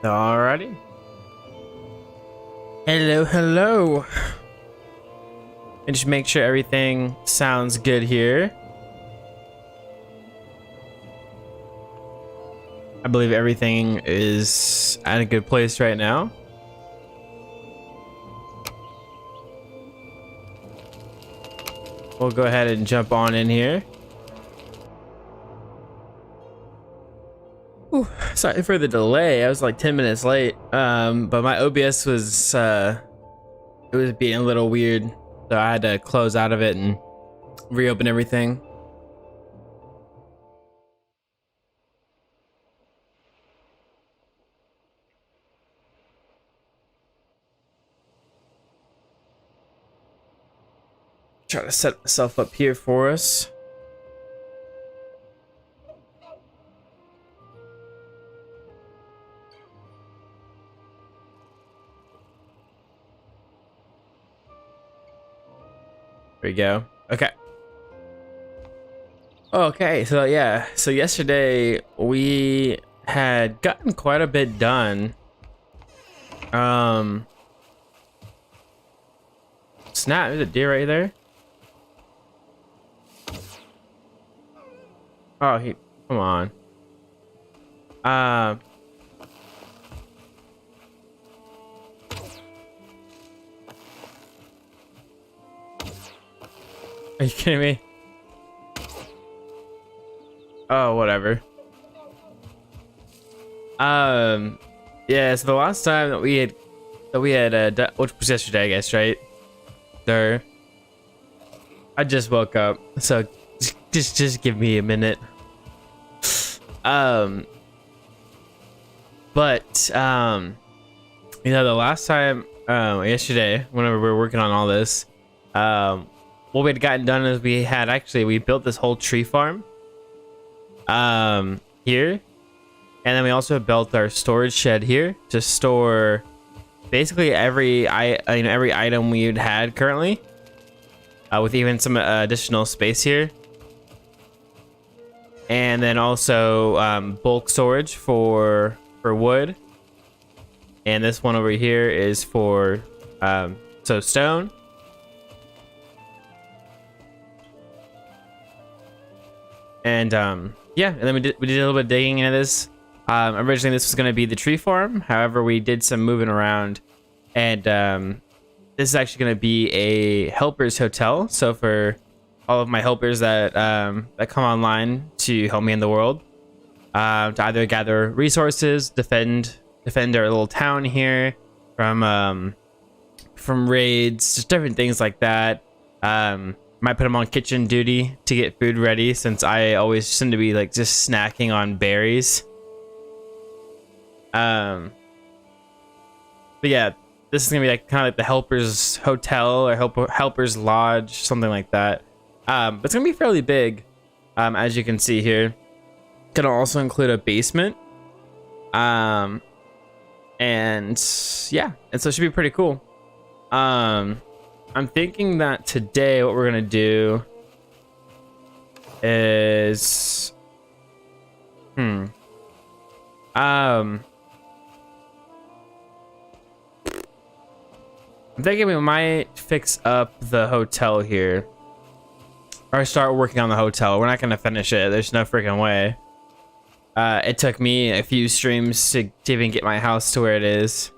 Alrighty. Hello, hello. And just make sure everything sounds good here. I believe everything is at a good place right now. We'll go ahead and jump on in here. Ooh, sorry for the delay. I was like 10 minutes late. But my OBS was it was being a little weird, so I had to close out of it and reopen everything. Try to set myself up here for us. There we go. Okay. Okay, so yeah. So yesterday we had gotten quite a bit done. Snap, there's a deer right there. Oh, come on. Are you kidding me? Oh, whatever. Yeah, so the last time that we had which was yesterday, I guess, right? There. I just woke up, so just give me a minute. But you know, the last time yesterday, whenever we were working on all this, what we had gotten done is we built this whole tree farm here, and then we also built our storage shed here to store basically every item we had currently, with even some additional space here. And then also bulk storage for wood, and this one over here is for stone. And yeah, and then we did a little bit of digging into this. Originally this was going to be the tree farm, however we did some moving around, and this is actually going to be a helpers hotel. So for all of my helpers that come online to help me in the world, to either gather resources, defend our little town here from raids, just different things like that. Might put them on kitchen duty to get food ready, since I always seem to be like just snacking on berries. But yeah, this is gonna be like kind of like the helpers hotel or helpers lodge, something like that. But it's gonna be fairly big, as you can see here. Gonna also include a basement, and yeah, and so it should be pretty cool. I'm thinking that today what we're gonna do is I'm thinking we might fix up the hotel here, or start working on the hotel. We're not gonna finish it. There's no freaking way. It took me a few streams to even get my house to where it is.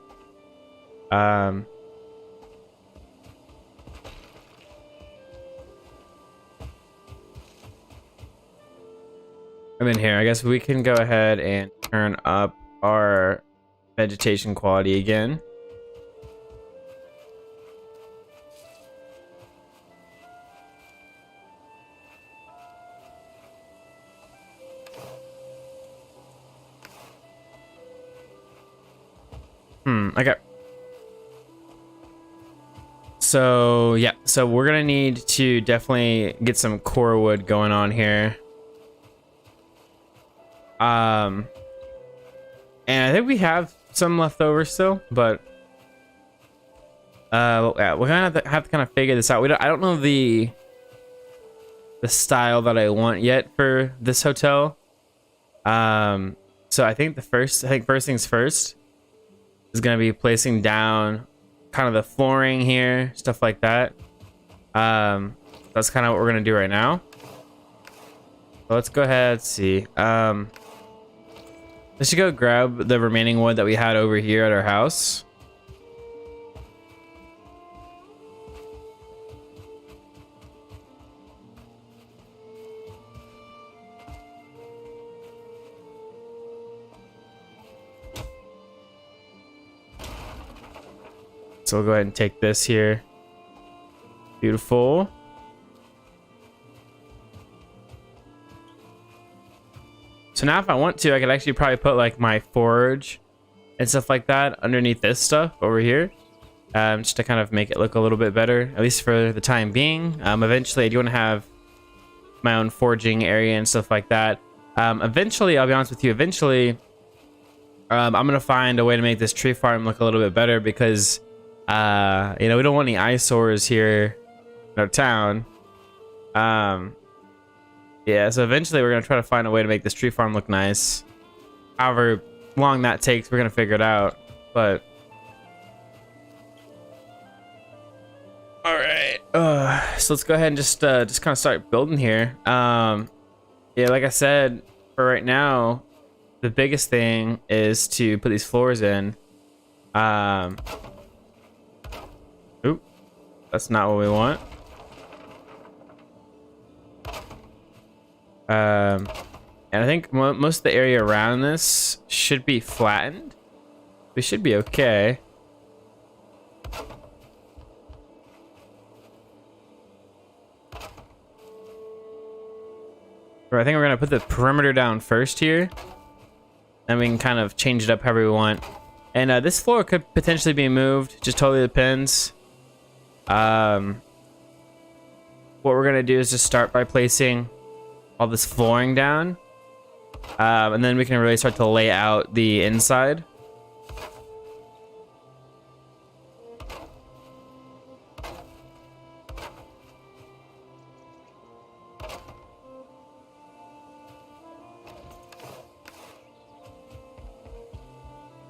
I'm in here. I guess we can go ahead and turn up our vegetation quality again. Okay. So yeah, so we're gonna need to definitely get some core wood going on here. And I think we have some left over still, but yeah, we're gonna have to kind of figure this out. I don't know the style that I want yet for this hotel. So I think first things first, is going to be placing down kind of the flooring here, stuff like that. That's kind of what we're going to do right now. So let's go ahead and see. Let's go grab the remaining wood that we had over here at our house. So we'll go ahead and take this here. Beautiful. So now if I want to, I could actually probably put like my forge and stuff like that underneath this stuff over here. Just to kind of make it look a little bit better, at least for the time being. Eventually I do want to have my own forging area and stuff like that. Eventually, I'll be honest with you, eventually I'm going to find a way to make this tree farm look a little bit better because you know, we don't want any eyesores here in our town. Yeah, so eventually we're gonna try to find a way to make this tree farm look nice. However long that takes, we're gonna figure it out. But all right, so let's go ahead and just kind of start building here. Yeah, like I said, for right now, the biggest thing is to put these floors in. Oop, that's not what we want. And I think most of the area around this should be flattened. We should be okay. I think we're gonna put the perimeter down first here, and we can kind of change it up however we want. And this floor could potentially be moved, just totally depends. What we're gonna do is just start by placing all this flooring down, and then we can really start to lay out the inside.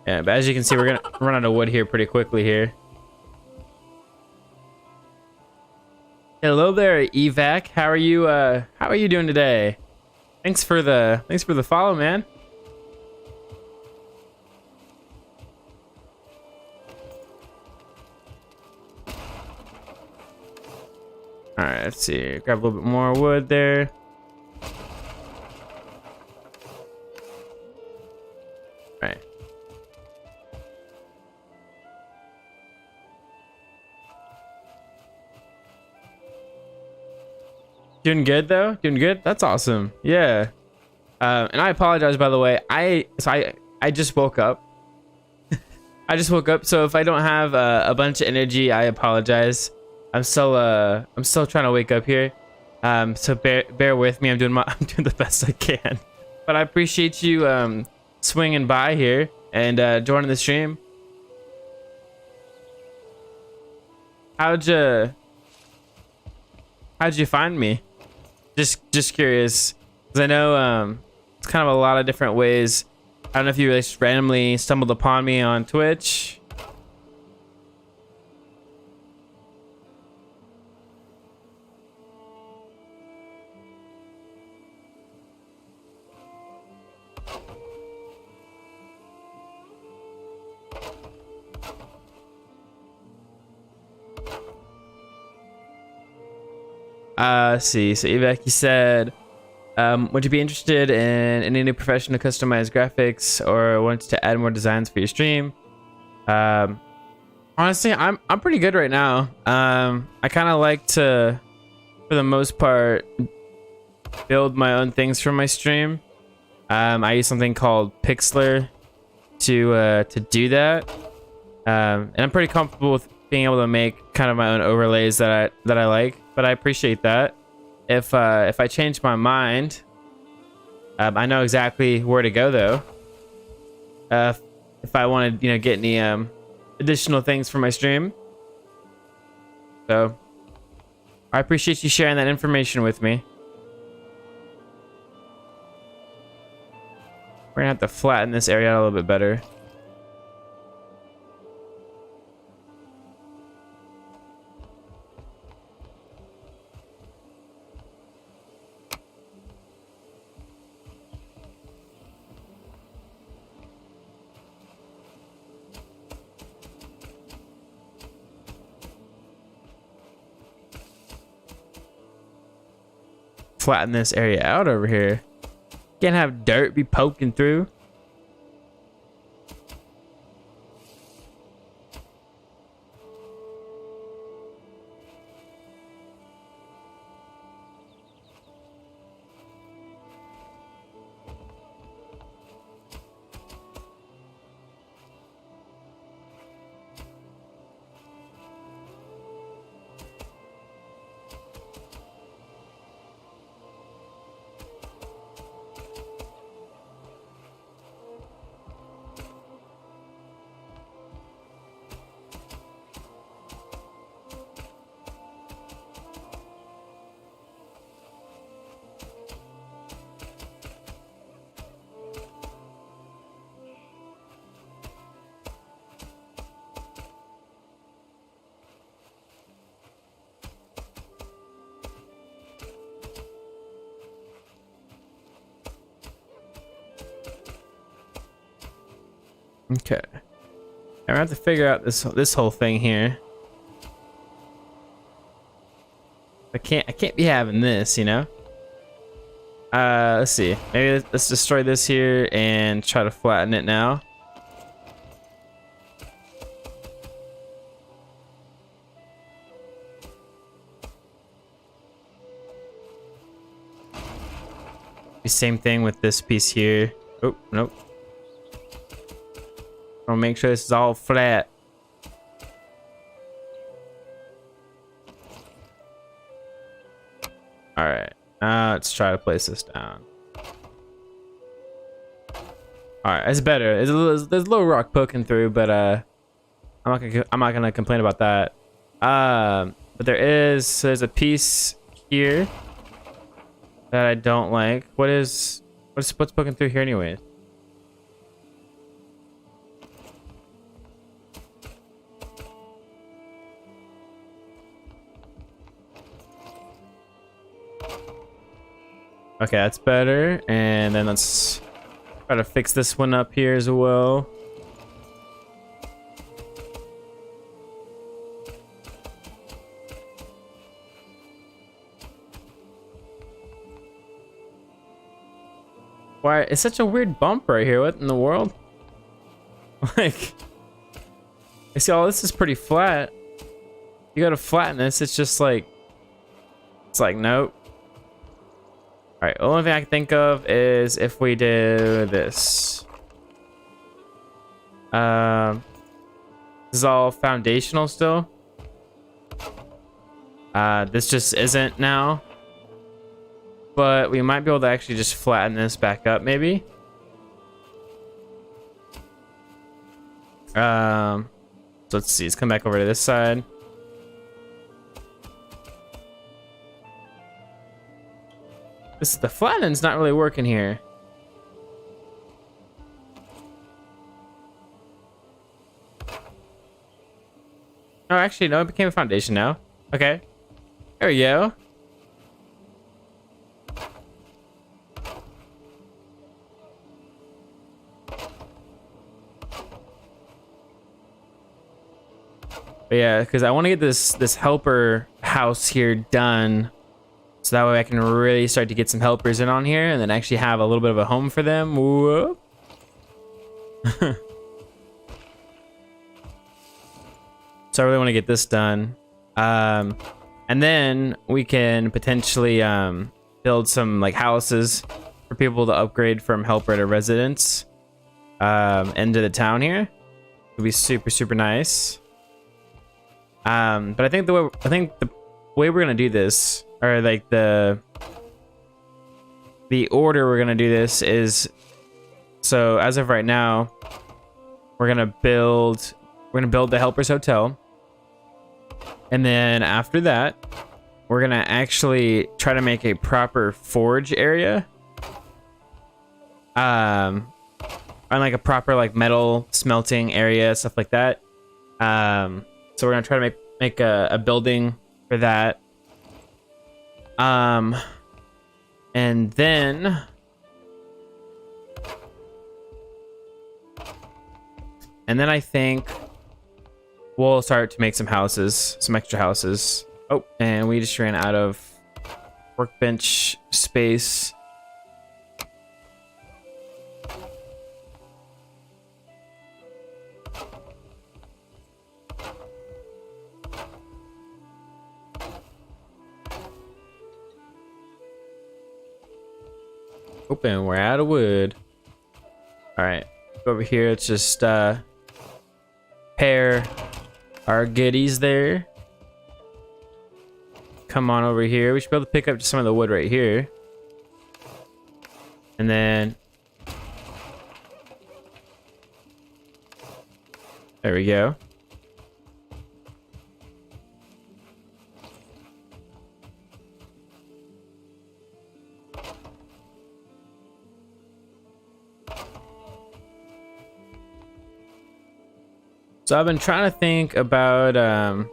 Yeah, but as you can see, we're gonna run out of wood here pretty quickly here. Hello there, Evac. How are you doing today? Thanks for the follow, man. All right, let's see. Grab a little bit more wood there. All right. Doing good though? Doing good? That's awesome. Yeah. And I apologize, by the way. I just woke up. I just woke up, so if I don't have a bunch of energy, I apologize. I'm still trying to wake up here. So bear with me. I'm doing the best I can. But I appreciate you swinging by here and joining the stream. How'd you find me? Just curious, because I know it's kind of a lot of different ways. I don't know if you just randomly stumbled upon me on Twitch. Let's see. So Evaki said, would you be interested in any new profession to customize graphics or want to add more designs for your stream? Honestly, I'm pretty good right now. I kind of like to, for the most part, build my own things for my stream. I use something called Pixlr to do that. And I'm pretty comfortable with being able to make kind of my own overlays that I like. But I appreciate that. If I change my mind, I know exactly where to go though. If I want to, get any additional things for my stream. So I appreciate you sharing that information with me. We're gonna have to flatten this area out a little bit better. flatten this area out over here. Can't have dirt be poking through. Okay. I have to figure out this whole thing here. I can't be having this, you know? Let's see. Maybe let's destroy this here and try to flatten it now. Same thing with this piece here. Oh, nope. I'll make sure this is all flat. All right, let's try to place this down. All right, it's better. There's a little rock poking through, but I'm not gonna complain about that. But there's a piece here that I don't like. What's poking through here anyways? Okay, that's better. And then let's try to fix this one up here as well. Why? It's such a weird bump right here. What in the world? Like, I see all this is pretty flat. You gotta flatten this. It's just like, it's like, nope. All right, the only thing I can think of is if we do this. This is all foundational still. This just isn't now. But we might be able to actually just flatten this back up, maybe. So let's see. Let's come back over to this side. The flattening's not really working here. Oh, actually, no, it became a foundation now. Okay. There we go. But yeah, because I want to get this helper house here done. So that way I can really start to get some helpers in on here and then actually have a little bit of a home for them. Whoop. So I really want to get this done. And then we can potentially build some like houses for people to upgrade from helper to residence into the town here. It'll be super, super nice. But I think the way we're gonna do this, or like the order we're gonna do this is, so as of right now, we're gonna build the helpers hotel, and then after that, we're gonna actually try to make a proper forge area, and like a proper like metal smelting area, stuff like that. So we're gonna try to make a building for that. And then I think we'll start to make some houses, some extra houses. Oh, and we just ran out of workbench space. Open, we're out of wood. All right, over here, let's just pair our goodies there. Come on over here. We should be able to pick up some of the wood right here. And then there we go. So I've been trying to think about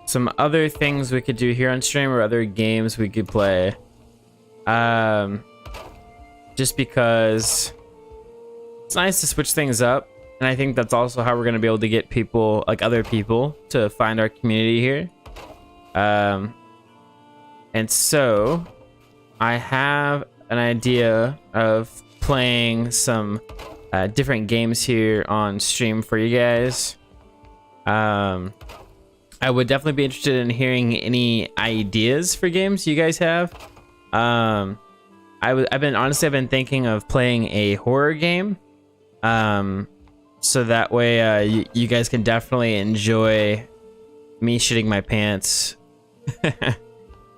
some other things we could do here on stream or other games we could play. Just because it's nice to switch things up, and I think that's also how we're gonna be able to get people, like other people, to find our community here. And so I have an idea of playing some different games here on stream for you guys. I would definitely be interested in hearing any ideas for games you guys have. I've been thinking of playing a horror game, so that way you guys can definitely enjoy me shitting my pants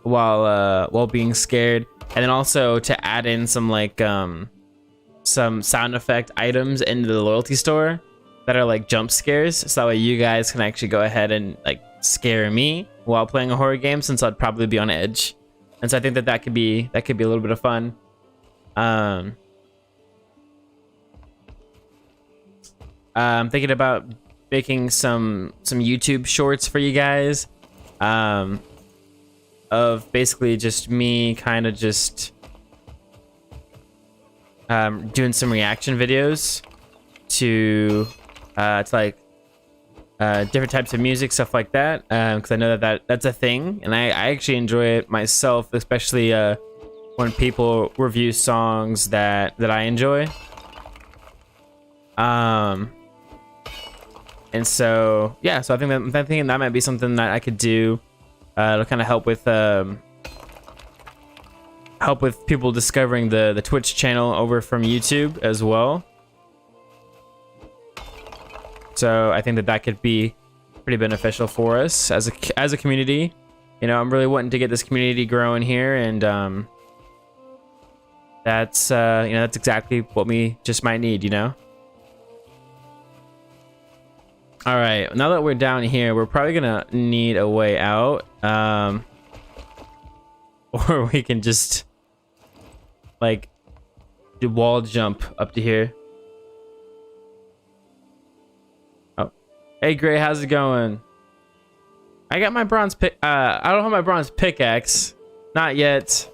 while being scared, and then also to add in some like some sound effect items into the loyalty store that are like jump scares, so that way you guys can actually go ahead and like scare me while playing a horror game, since I'd probably be on edge. And so I think that could be a little bit of fun. I'm thinking about making some YouTube shorts for you guys, of basically just me kind of just doing some reaction videos to like different types of music, stuff like that, because I know that's a thing, and I actually enjoy it myself, especially when people review songs that I enjoy. And so yeah, so I'm thinking that might be something that I could do to kind of help with people discovering the Twitch channel over from YouTube as well. So I think that could be pretty beneficial for us as a community. You know, I'm really wanting to get this community growing here, and that's that's exactly what we just might need, you know. All right, now that we're down here, we're probably gonna need a way out, or we can just like do wall jump up to here. Oh, hey Gray, how's it going? I got my bronze pick. I don't have my bronze pickaxe, not yet.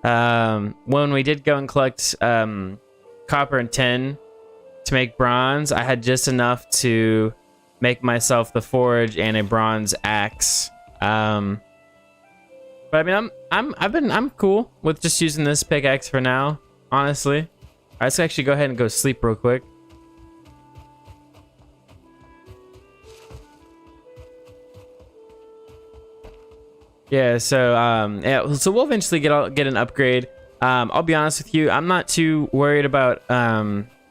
When we did go and collect copper and tin to make bronze, I had just enough to make myself the forge and a bronze axe. But I mean, I'm cool with just using this pickaxe for now, honestly. Let's actually go ahead and go sleep real quick. Yeah, so yeah, so we'll eventually get an upgrade. I'll be honest with you, I'm not too worried about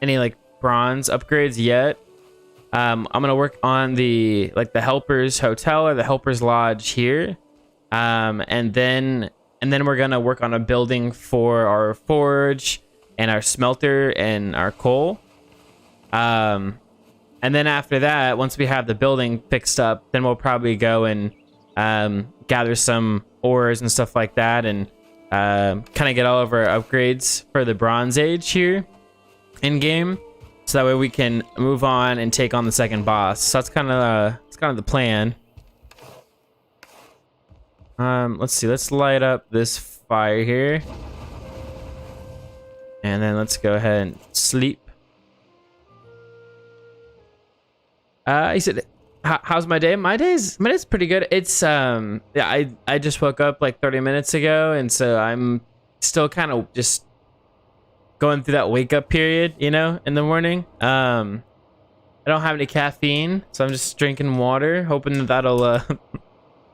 any like bronze upgrades yet. I'm gonna work on the Helper's Hotel or the Helper's Lodge here, and then we're gonna work on a building for our forge and our smelter and our coal. And then after that, once we have the building fixed up, then we'll probably go and gather some ores and stuff like that, and kind of get all of our upgrades for the Bronze Age here in game, so that way we can move on and take on the second boss. So that's kind of the plan. Let's see. Let's light up this fire here, and then let's go ahead and sleep. He said, How's my day? My day's pretty good. It's yeah, I just woke up like 30 minutes ago, and so I'm still kind of just going through that wake up period, you know, in the morning. I don't have any caffeine, so I'm just drinking water, hoping that that'll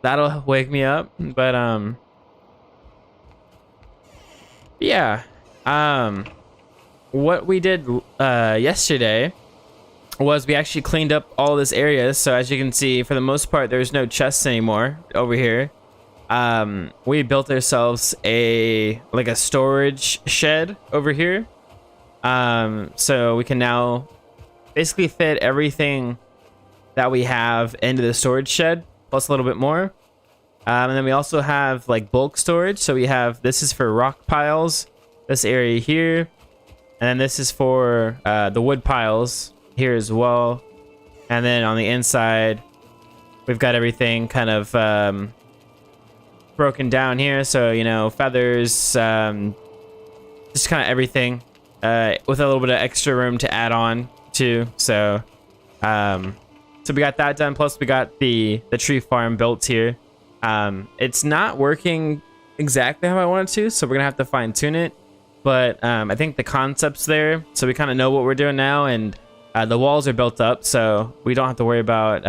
that'll wake me up. But yeah. What we did yesterday was we actually cleaned up all this area. So as you can see, for the most part, there's no chests anymore over here. We built ourselves a storage shed over here. So we can now basically fit everything that we have into the storage shed, plus a little bit more. And then we also have like bulk storage. So we have, this is for rock piles, this area here. And then this is for the wood piles here as well. And then on the inside, we've got everything kind of broken down here. So, you know, feathers, just kind of everything with a little bit of extra room to add on to. So, so we got that done. Plus we got the tree farm built here. It's not working exactly how I want it to, so we're gonna have to fine tune it. But I think the concept's there, so we kind of know what we're doing now, and the walls are built up, so we don't have to worry about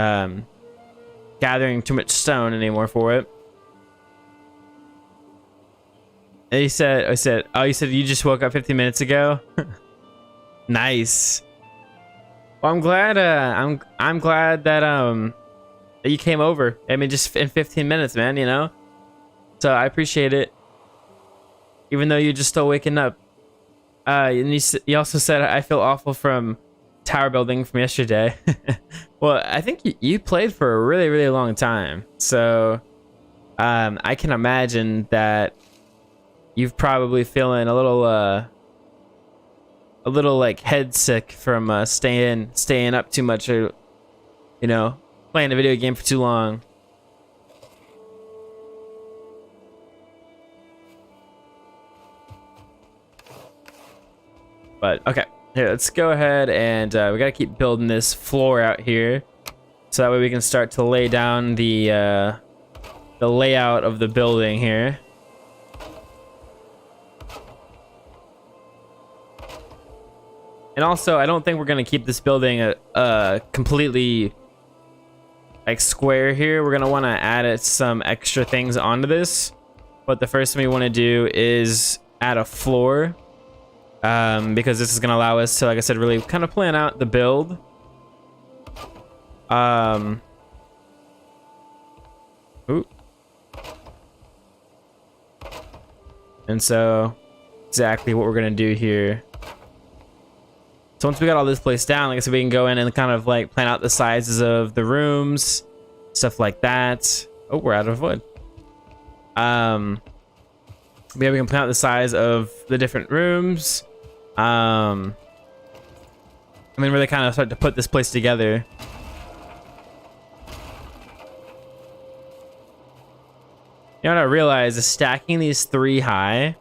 gathering too much stone anymore for it. And I said, oh, you said you just woke up 15 minutes ago? Nice. Well, I'm glad. I'm glad that you came over. I mean, just in 15 minutes, man. You know, so I appreciate it. Even though you're just still waking up. And you also said I feel awful from tower building from yesterday. Well, I think you played for a really, really long time. So I can imagine that you've probably feeling a little like head sick from staying up too much, or you know, playing a video game for too long. But okay, here, let's go ahead and we gotta keep building this floor out here, so that way we can start to lay down the layout of the building here. And also, I don't think we're gonna keep this building completely like square here. We're gonna want to add some extra things onto this. But the first thing we want to do is add a floor. Because this is going to allow us to, like I said, really kind of plan out the build. Ooh. And so, exactly what we're going to do here. So once we got all this placed down, like I said, we can go in and kind of like plan out the sizes of the rooms, stuff like that. Oh, we're out of wood. Yeah, we can plan out the size of the different rooms. I mean, really kind of start to put this place together. You know what I realize is stacking these 3 high,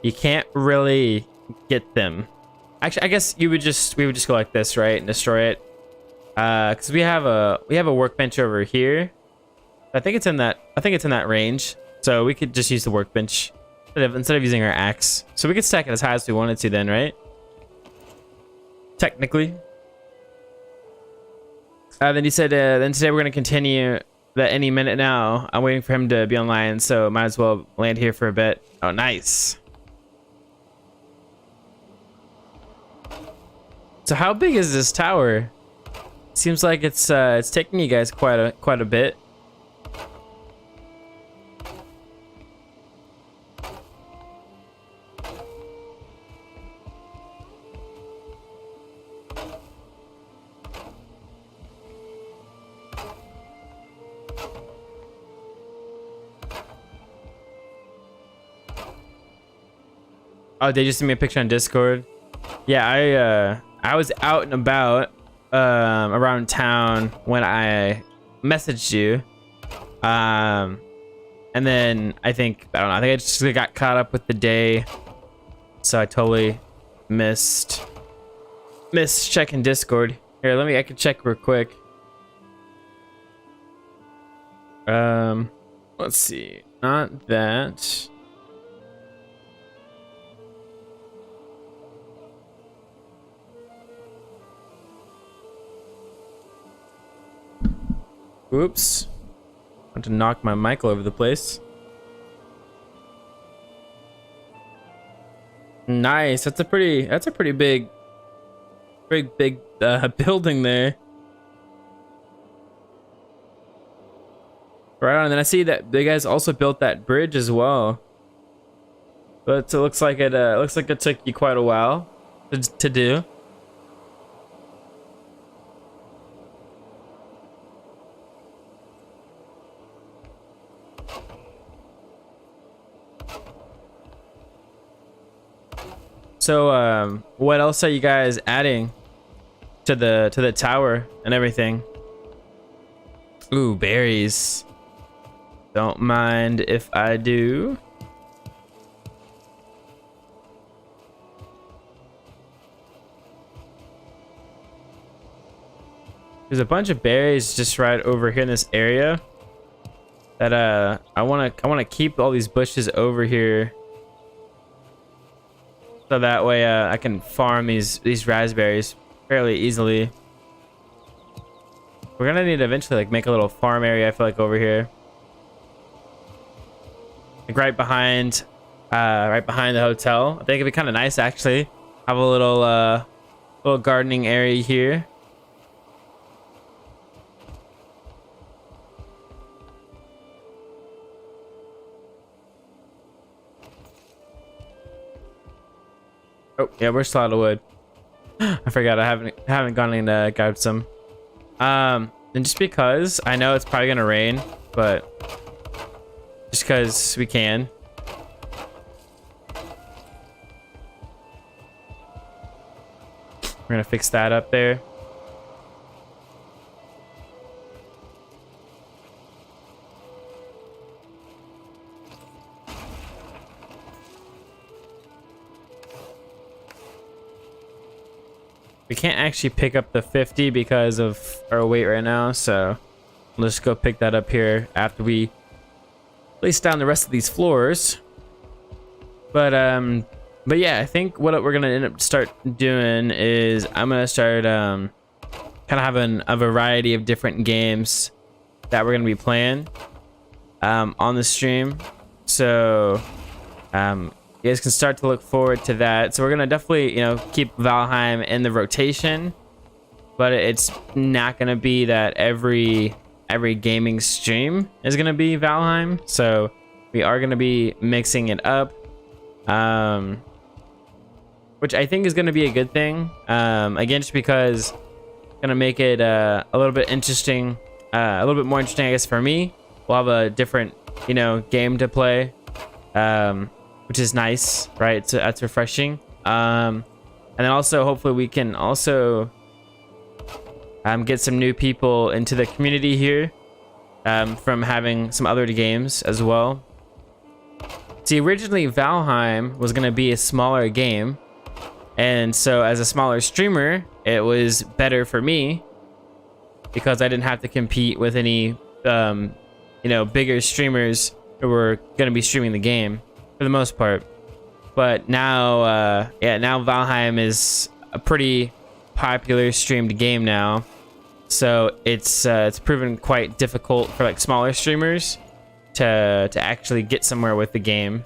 you can't really get them. Actually, I guess we would just go like this, right, and destroy it. Because we have a workbench over here. I think it's in that range. So we could just use the workbench instead of using our axe. So we could stack it as high as we wanted to then, right? Technically. Then he said, then today we're going to continue that any minute now. I'm waiting for him to be online, so might as well land here for a bit. Oh, nice. So how big is this tower? Seems like it's taking you guys quite a bit. Oh, they just sent me a picture on Discord. Yeah, I was out and about around town when I messaged you. And then I think I just got caught up with the day. So I totally missed checking Discord. Here, I can check real quick. Let's see. Not that. Oops. I want to knock my mic all over the place. Nice. That's a pretty big building there. Right on. And then I see that the guys also built that bridge as well. But it looks like it took you quite a while to do. So what else are you guys adding to the tower and everything? Ooh, berries. Don't mind if I do. There's a bunch of berries just right over here in this area that I want to keep all these bushes over here. So that way I can farm these raspberries fairly easily. We're gonna need to eventually like make a little farm area, I feel like, over here. Like right behind the hotel. I think it'd be kind of nice actually. Have a little gardening area here. Oh yeah, we're still out of wood. I forgot I haven't gone and grabbed some. And just because I know it's probably gonna rain, but just because we can. We're gonna fix that up there. We can't actually pick up the 50 because of our weight right now, so let's go pick that up here after we place down the rest of these floors. But yeah, I think what we're gonna end up start doing is I'm gonna start kind of having a variety of different games that we're gonna be playing on the stream. So you guys can start to look forward to that. So we're gonna definitely, you know, keep Valheim in the rotation, but it's not gonna be that every gaming stream is gonna be Valheim. So we are gonna be mixing it up, which I think is gonna be a good thing. Again, just because it's gonna make it a little bit interesting, a little bit more interesting, I guess, for me. We'll have a different, you know, game to play. Which is nice, right? So that's refreshing. And then also hopefully we can also get some new people into the community here from having some other games as well. See, originally Valheim was gonna be a smaller game, and so as a smaller streamer, it was better for me because I didn't have to compete with any you know, bigger streamers who were gonna be streaming the game for the most part. But now yeah, now Valheim is a pretty popular streamed game now, so it's proven quite difficult for like smaller streamers to actually get somewhere with the game.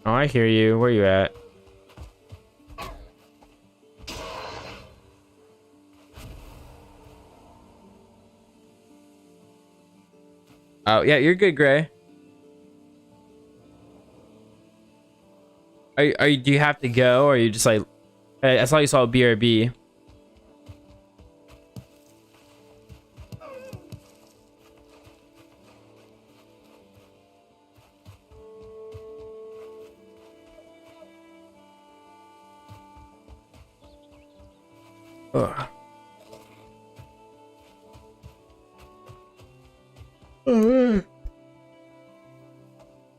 Oh, I hear you. Where you at? Oh, yeah, you're good, Gray. Are you, do you have to go, or are you just like, I saw you saw a BRB. Ugh.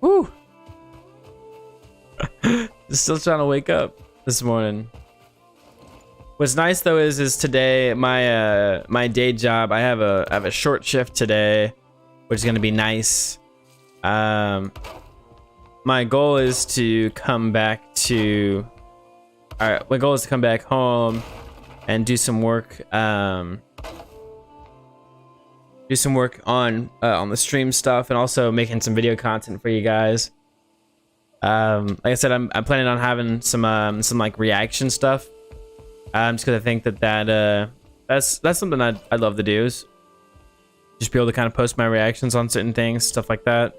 Woo. Still trying to wake up this morning. What's nice though is today my my day job, I have a short shift today, which is gonna be nice. My goal is to come back to. All right, my goal is to come back home and do some work. Do some work on the stream stuff and also making some video content for you guys. Like I said, I'm planning on having some like reaction stuff. Just because I think that's something I'd love to do, is just be able to kind of post my reactions on certain things, stuff like that.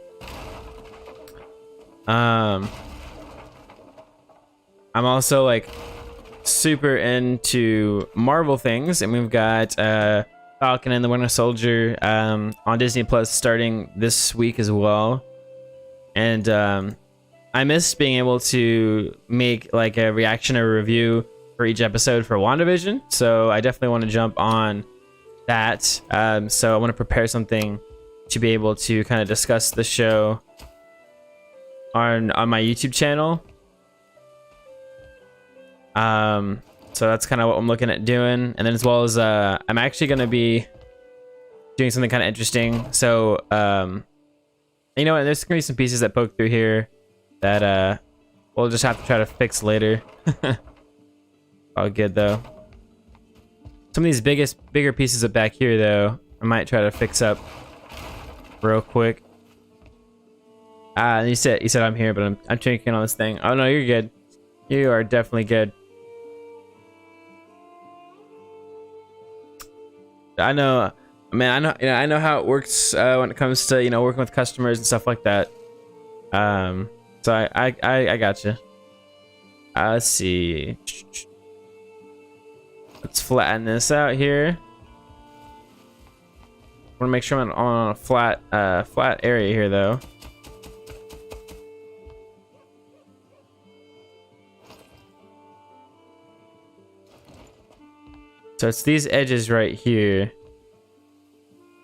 I'm also like super into Marvel things, and we've got Falcon and the Winter Soldier on Disney Plus starting this week as well. And I miss being able to make like a reaction or review for each episode for WandaVision, so I definitely want to jump on that. So I want to prepare something to be able to kind of discuss the show on my YouTube channel. So that's kind of what I'm looking at doing, and then as well as I'm actually going to be doing something kind of interesting. So you know what, there's gonna be some pieces that poke through here that we'll just have to try to fix later. All good though. Some of these bigger pieces up back here though, I might try to fix up real quick. You said I'm here, but I'm checking on this thing. Oh no, you're good. You are definitely good. I know, man. I know how it works when it comes to working with customers and stuff like that. So I gotcha. Let's see. Let's flatten this out here. Want to make sure I'm on a flat area here though. So it's these edges right here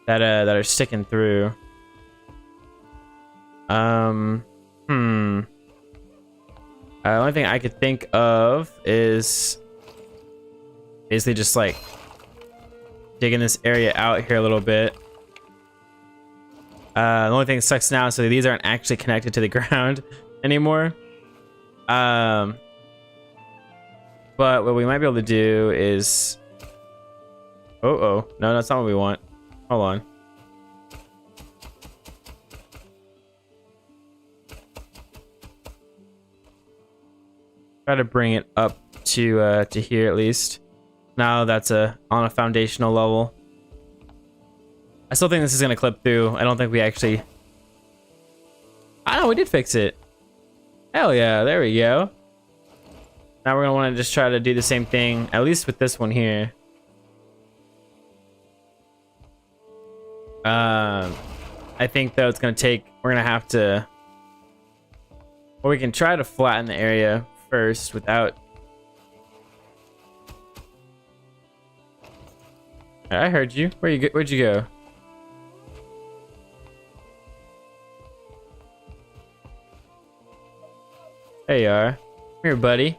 that are sticking through. The only thing I could think of is basically just like digging this area out here a little bit. The only thing that sucks now, so these aren't actually connected to the ground anymore. But what we might be able to do is, no, that's not what we want. Hold on. Try to bring it up to here at least. Now that's on a foundational level. I still think this is gonna clip through. I don't think we actually. I know we did fix it. Hell yeah! There we go. Now we're gonna want to just try to do the same thing, at least with this one here. I think though it's gonna take. We're gonna have to. Or we can try to flatten the area first without. I heard you. Where'd you go? There you are. Come here, buddy.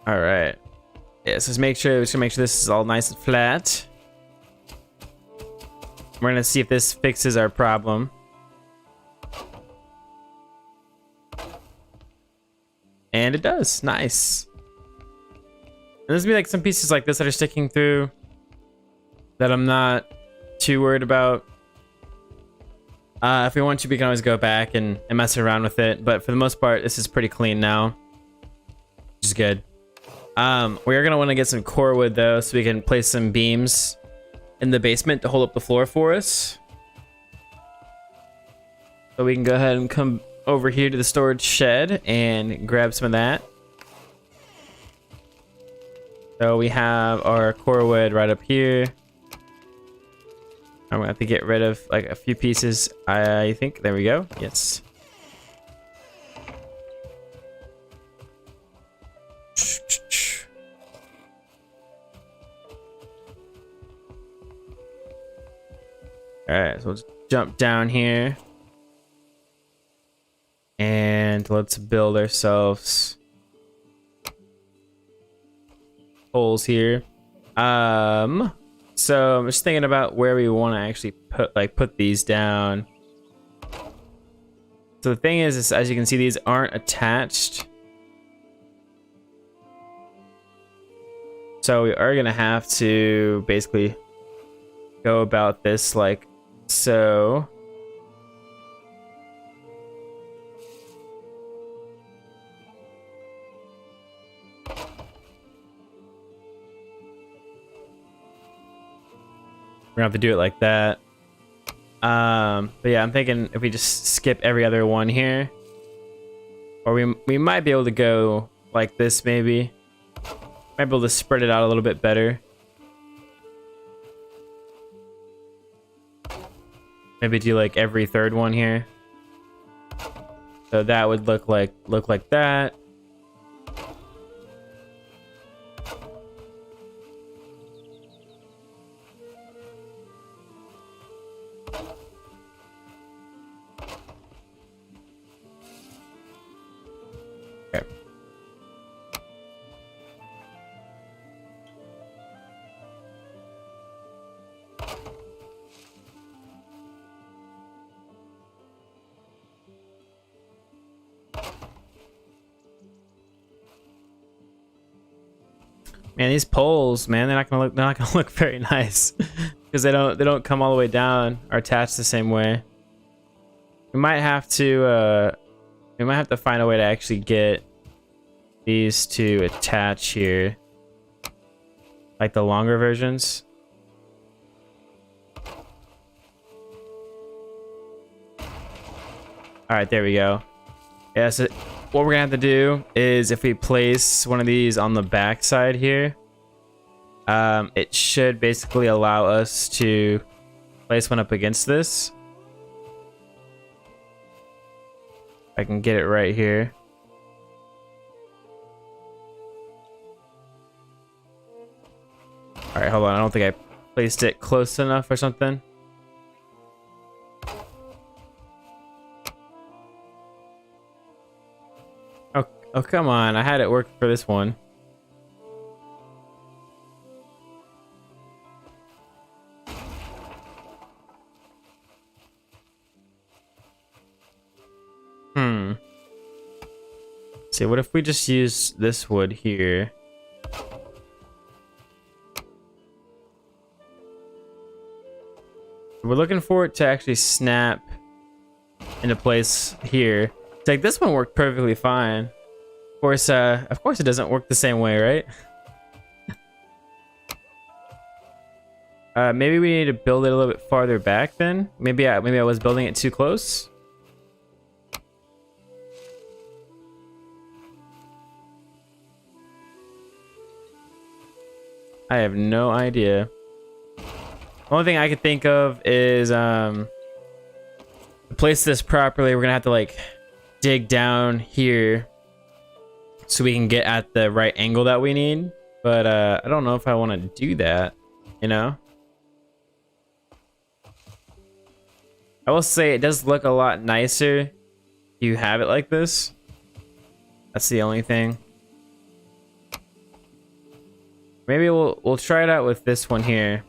All right. Yeah, so let's make sure this is all nice and flat. We're gonna see if this fixes our problem. And it does. Nice. And there's gonna be like some pieces like this that are sticking through that I'm not too worried about. If we want to, we can always go back and mess around with it. But for the most part, this is pretty clean now, which is good. We are gonna want to get some core wood though, so we can place some beams in the basement to hold up the floor for us. So we can go ahead and come over here to the storage shed and grab some of that. So we have our core wood right up here. I'm gonna have to get rid of like a few pieces, I think. There we go. Yes. All right, so let's jump down here. And let's build ourselves holes here. So I'm just thinking about where we want to actually put these down. So the thing is, as you can see, these aren't attached. So we are gonna have to basically go about this like so. We're gonna have to do it like that. But yeah, I'm thinking if we just skip every other one here, or we might be able to go like this maybe. Might be able to spread it out a little bit better. Maybe do like every third one here. So that would look like that. Okay. Man, these poles, man, they're not gonna look very nice because they don't come all the way down or attach the same way. We might have to find a way to actually get these to attach here, like the longer versions. All right, there we go. Yeah, so what we're gonna have to do is if we place one of these on the back side here, it should basically allow us to place one up against this. I can get it right here. All right, hold on. I don't think I placed it close enough or something. Oh, come on. I had it work for this one. See, what if we just use this wood here? We're looking for it to actually snap into place here. It's like this one worked perfectly fine. Of course it doesn't work the same way, right? Maybe we need to build it a little bit farther back then. Maybe I was building it too close. I have no idea. Only thing I could think of is to place this properly, we're gonna have to like dig down here so we can get at the right angle that we need. But I don't know if I want to do that, you know? I will say it does look a lot nicer if you have it like this. That's the only thing. Maybe we'll try it out with this one here.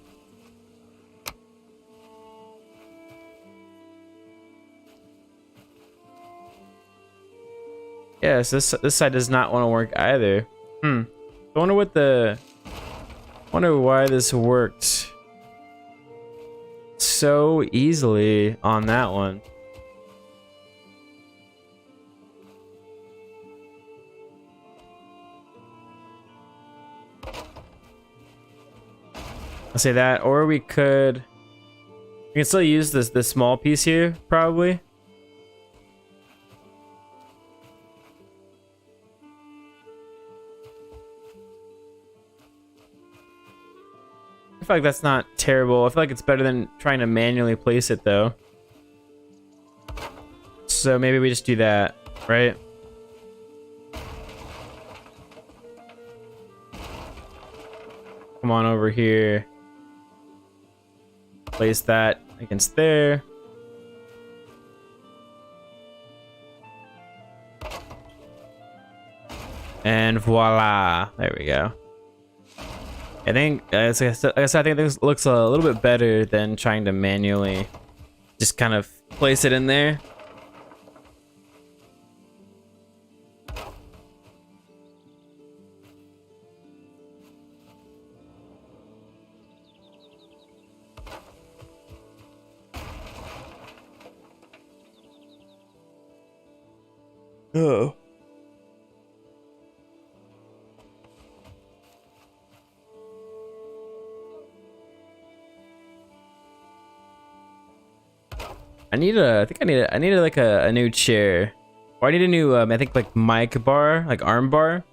Yes, this side does not want to work either. I wonder why this worked so easily on that one. I'll say that, or we can still use this small piece here, probably. I feel like that's not terrible. I feel like it's better than trying to manually place it, though. So maybe we just do that, right? Come on over here. Place that. against there. And voila, there we go. I think, like I said, I think this looks a little bit better than trying to manually just kind of place it in there. Oh. I think I need like a new chair. Or I need a new, I think like mic bar, like arm bar.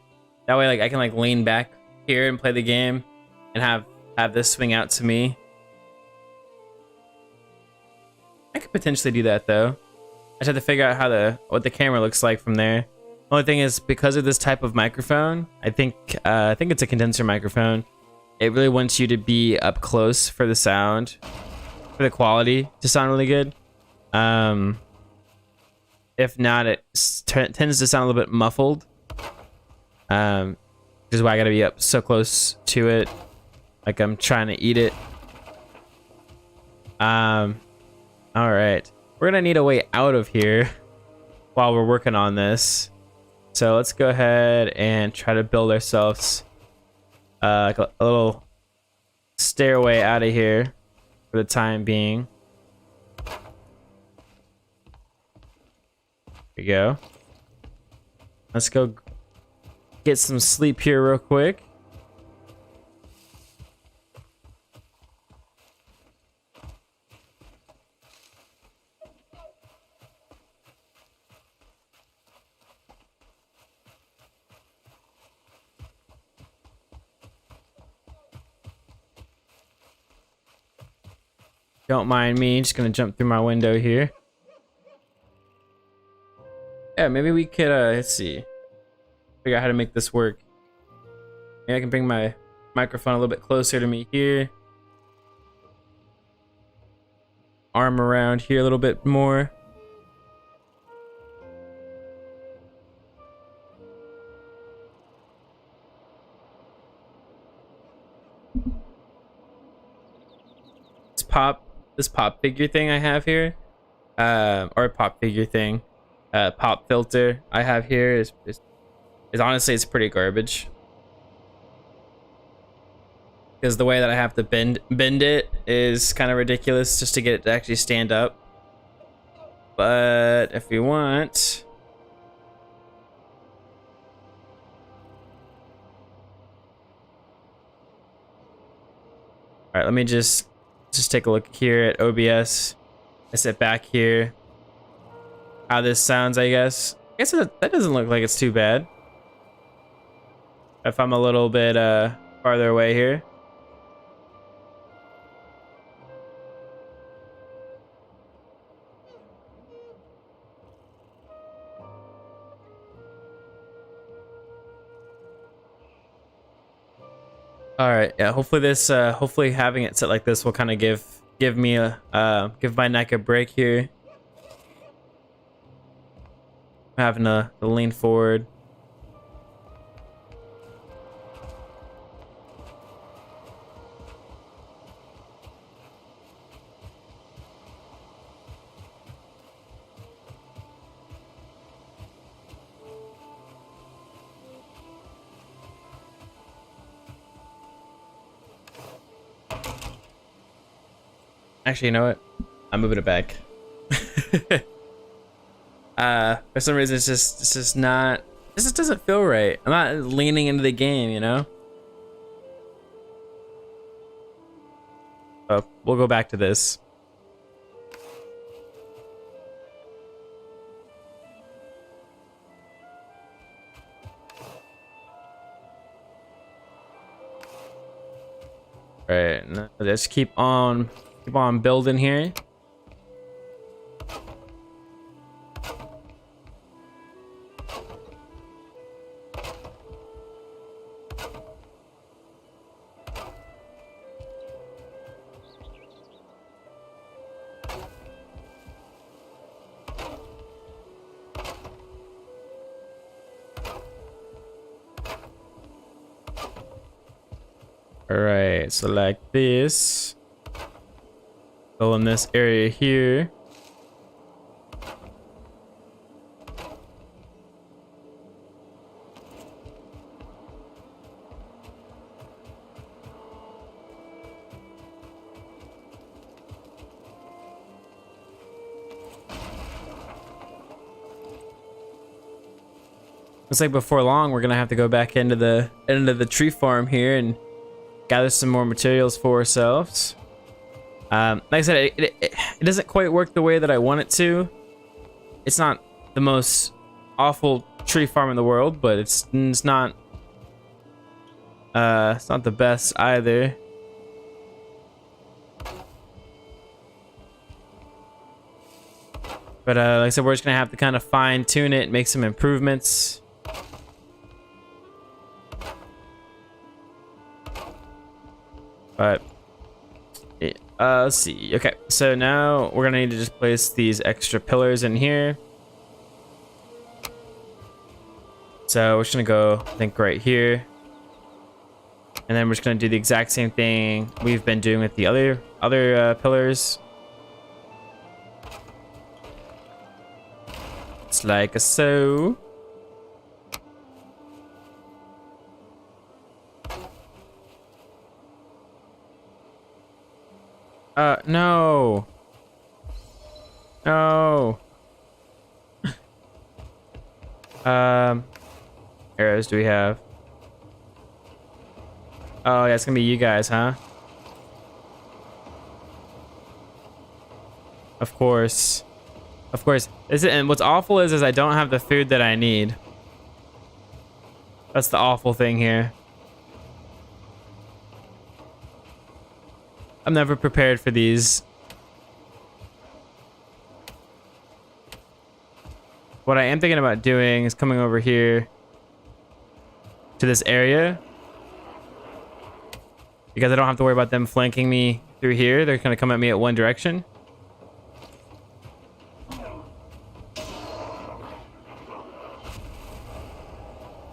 That way like I can like lean back here and play the game and have this swing out to me. I could potentially do that though. I just have to figure out what the camera looks like from there. Only thing is, because of this type of microphone, I think it's a condenser microphone. It really wants you to be up close for the sound, for the quality to sound really good. If not, it tends to sound a little bit muffled. Which is why I gotta be up so close to it, like I'm trying to eat it. All right, we're gonna need a way out of here while we're working on this. So let's go ahead and try to build ourselves like a little stairway out of here for the time being. There we go. Let's go get some sleep here real quick. Don't mind me, just gonna jump through my window here. Yeah, maybe we could, let's see. Figure out how to make this work. Maybe I can bring my microphone a little bit closer to me here. Arm around here a little bit more. This pop figure thing I have here, or pop figure thing, pop filter I have here is honestly, it's pretty garbage. Because the way that I have to bend it is kind of ridiculous just to get it to actually stand up. But if we want, all right, let me just take a look here at OBS. I sit back here. How this sounds, I guess. I guess that doesn't look like it's too bad. If I'm a little bit farther away here. All right, yeah. Hopefully this, hopefully having it set like this will kind of give me a give my neck a break here. I'm having to lean forward. Actually, you know what? I'm moving it back. For some reason, it's just not. This just doesn't feel right. I'm not leaning into the game, you know. Oh, we'll go back to this. All right, now let's keep on building here. All right, so like this. Fill in this area here. Looks like before long we're gonna have to go back into the tree farm here and gather some more materials for ourselves. Like I said, it doesn't quite work the way that I want it to. It's not the most awful tree farm in the world, but it's not the best either. But like I said, we're just gonna have to kind of fine tune it, make some improvements. But let's see. Okay, so now we're gonna need to just place these extra pillars in here. So we're just gonna go, I think, right here, and then we're just gonna do the exact same thing we've been doing with the other pillars. It's like so. No. No. Arrows do we have? Oh, yeah, it's gonna be you guys, huh? Of course. Of course. And what's awful is I don't have the food that I need. That's the awful thing here. I'm never prepared for these. What I am thinking about doing is coming over here to this area, because I don't have to worry about them flanking me through here. They're gonna come at me at one direction.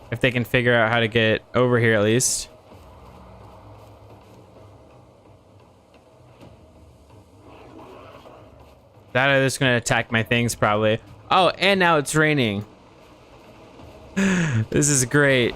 If they can figure out how to get over here at least. That or they're just gonna attack my things probably. Oh, and now it's raining. This is great.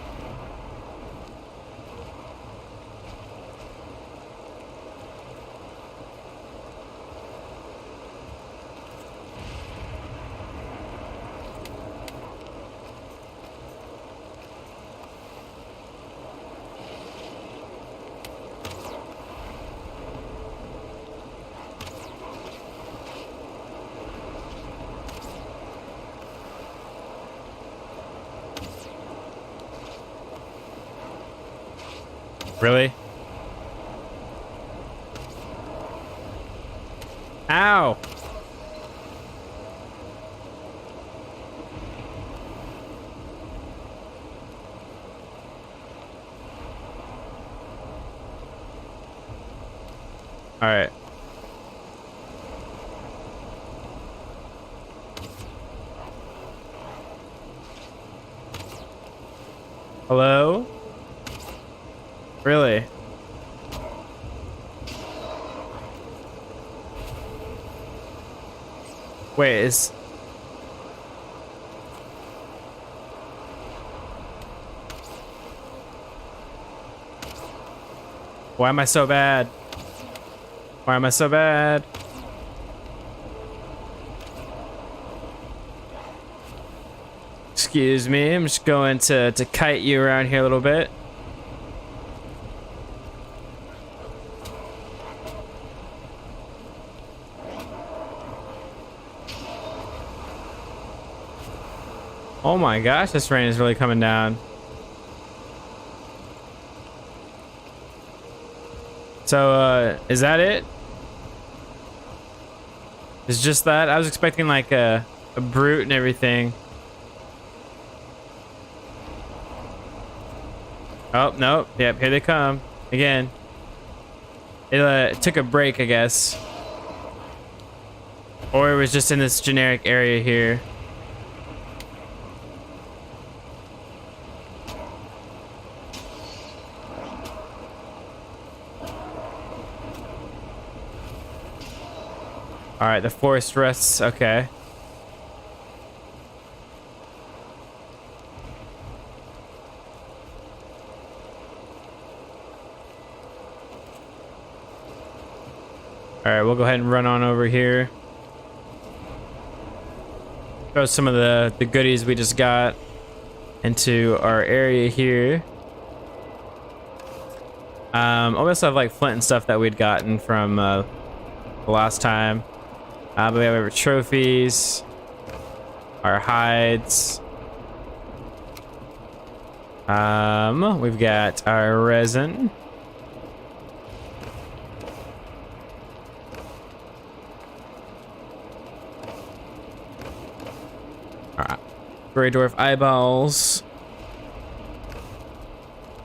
Really? Ow! All right. Hello? Really? Wait, is... Why am I so bad? Why am I so bad? Excuse me, I'm just going to kite you around here a little bit. Oh my gosh, this rain is really coming down. So, is that it? It's just that? I was expecting like a brute and everything. Oh, no. Yep, here they come. Again. It took a break, I guess. Or it was just in this generic area here. All right, the forest rests. Okay. All right, we'll go ahead and run on over here. Throw some of the goodies we just got into our area here. I also have like flint and stuff that we'd gotten from the last time. But we have our trophies, our hides. We've got our resin. Alright. Grey dwarf eyeballs.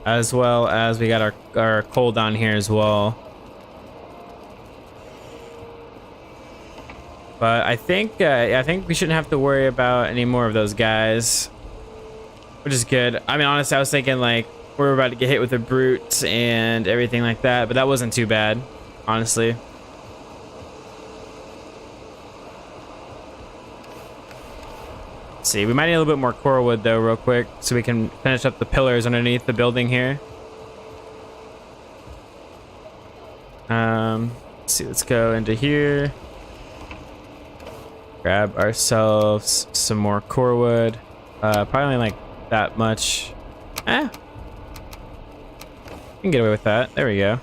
As well as we got our coal down here as well. But I think we shouldn't have to worry about any more of those guys, which is good. I mean, honestly, I was thinking like we were about to get hit with a brute and everything like that, but that wasn't too bad, honestly. Let's see, we might need a little bit more core wood though, real quick, so we can finish up the pillars underneath the building here. Let's see, let's go into here. Grab ourselves some more core wood. Probably only like that much. We can get away with that. There we go.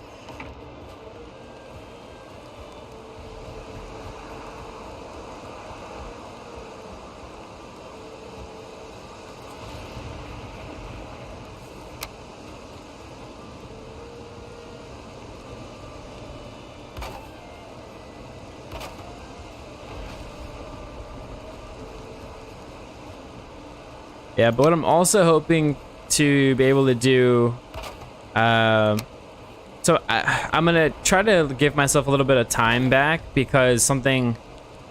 Yeah, but what I'm also hoping to be able to do, so I'm gonna try to give myself a little bit of time back, because something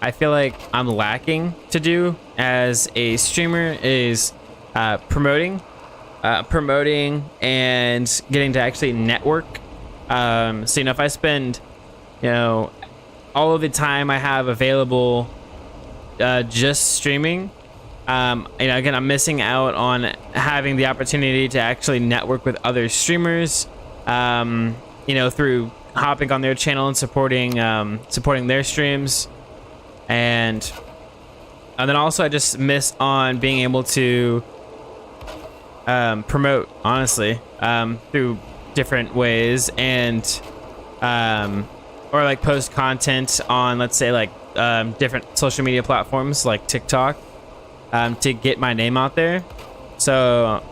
I feel like I'm lacking to do as a streamer is promoting and getting to actually network. So you know, if I spend, you know, all of the time I have available just streaming, you know, again, I'm missing out on having the opportunity to actually network with other streamers, you know, through hopping on their channel and supporting their streams. And then also I just miss on being able to promote, honestly, through different ways, and or like post content on, let's say, like different social media platforms like TikTok, to get my name out there. So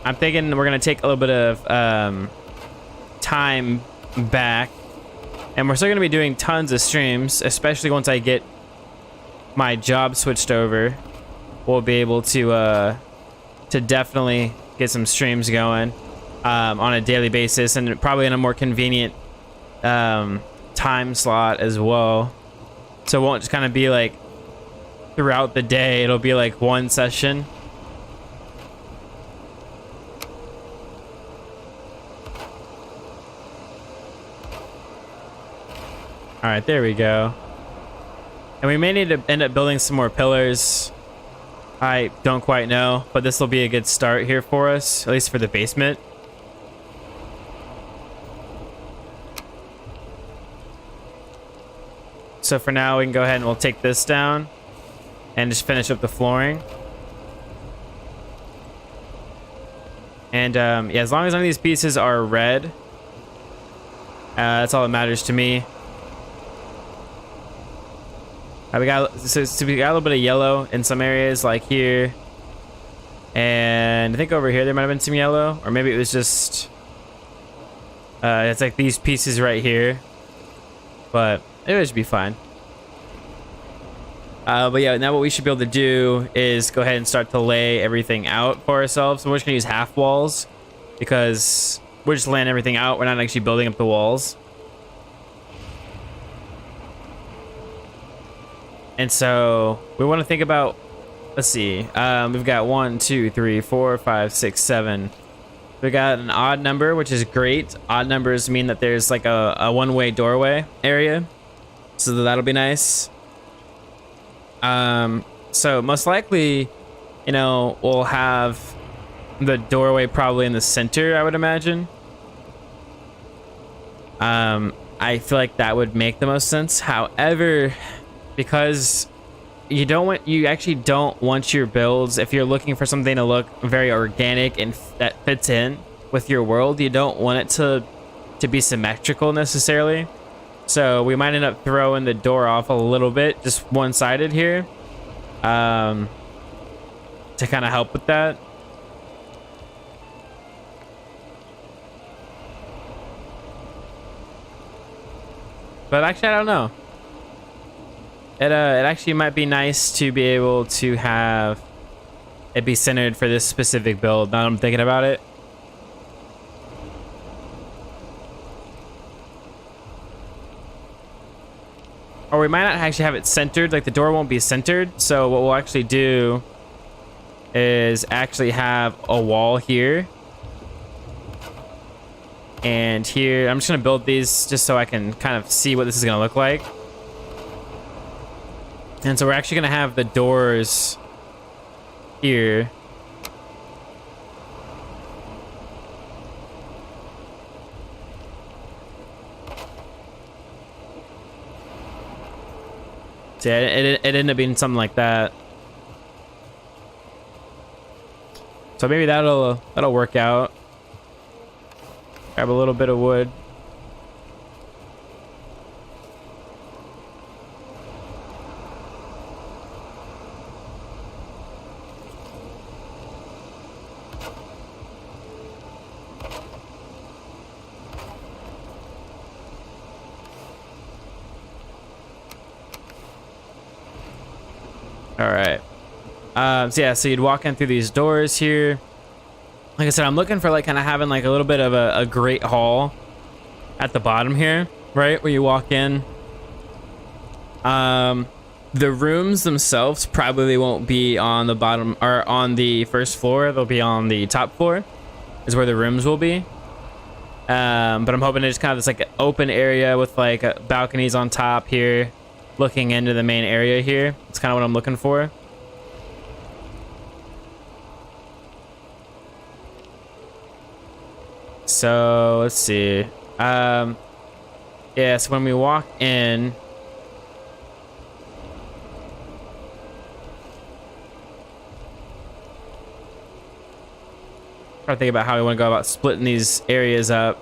I'm thinking we're gonna take a little bit of time back, and we're still gonna be doing tons of streams, especially once I get my job switched over. We'll be able to definitely get some streams going on a daily basis, and probably in a more convenient time slot as well. So it won't just kind of be like throughout the day, it'll be like one session. All right, there we go. And we may need to end up building some more pillars. I don't quite know, but this will be a good start here for us, at least for the basement. So for now, we can go ahead and we'll take this down and just finish up the flooring. And yeah, as long as none of these pieces are red, that's all that matters to me. We got we got a little bit of yellow in some areas, like here, and I think over here there might have been some yellow, or maybe it was just it's like these pieces right here, but it should be fine. But yeah, now what we should be able to do is go ahead and start to lay everything out for ourselves. So we're just gonna use half walls, because we're just laying everything out. We're not actually building up the walls. And so we want to think about, let's see, we've got 1, 2, 3, 4, 5, 6, 7. We got an odd number, which is great. Odd numbers mean that there's like a one-way doorway area. So that'll be nice. So most likely, you know, we'll have the doorway probably in the center, I would imagine. I feel like that would make the most sense. However, because you actually don't want your builds, if you're looking for something to look very organic and that fits in with your world, you don't want it to be symmetrical necessarily. So we might end up throwing the door off a little bit, just one-sided here, to kind of help with that. But actually, I don't know. It actually might be nice to be able to have it be centered for this specific build. Now that I'm thinking about it. Or we might not actually have it centered, like the door won't be centered. So what we'll actually do is actually have a wall here. And here, I'm just gonna build these just so I can kind of see what this is gonna look like. And so we're actually gonna have the doors here. So yeah, it ended up being something like that. So maybe that'll work out. Grab a little bit of wood. All right. So yeah, so you'd walk in through these doors here. Like I said, I'm looking for like kind of having like a little bit of a great hall at the bottom here, right? Where you walk in. The rooms themselves probably won't be on the bottom or on the first floor. They'll be on the top floor is where the rooms will be. But I'm hoping it's kind of this like open area with like balconies on top here, looking into the main area here. That's kind of what I'm looking for. So let's see. Yeah, so when we walk in, trying to think about how we want to go about splitting these areas up.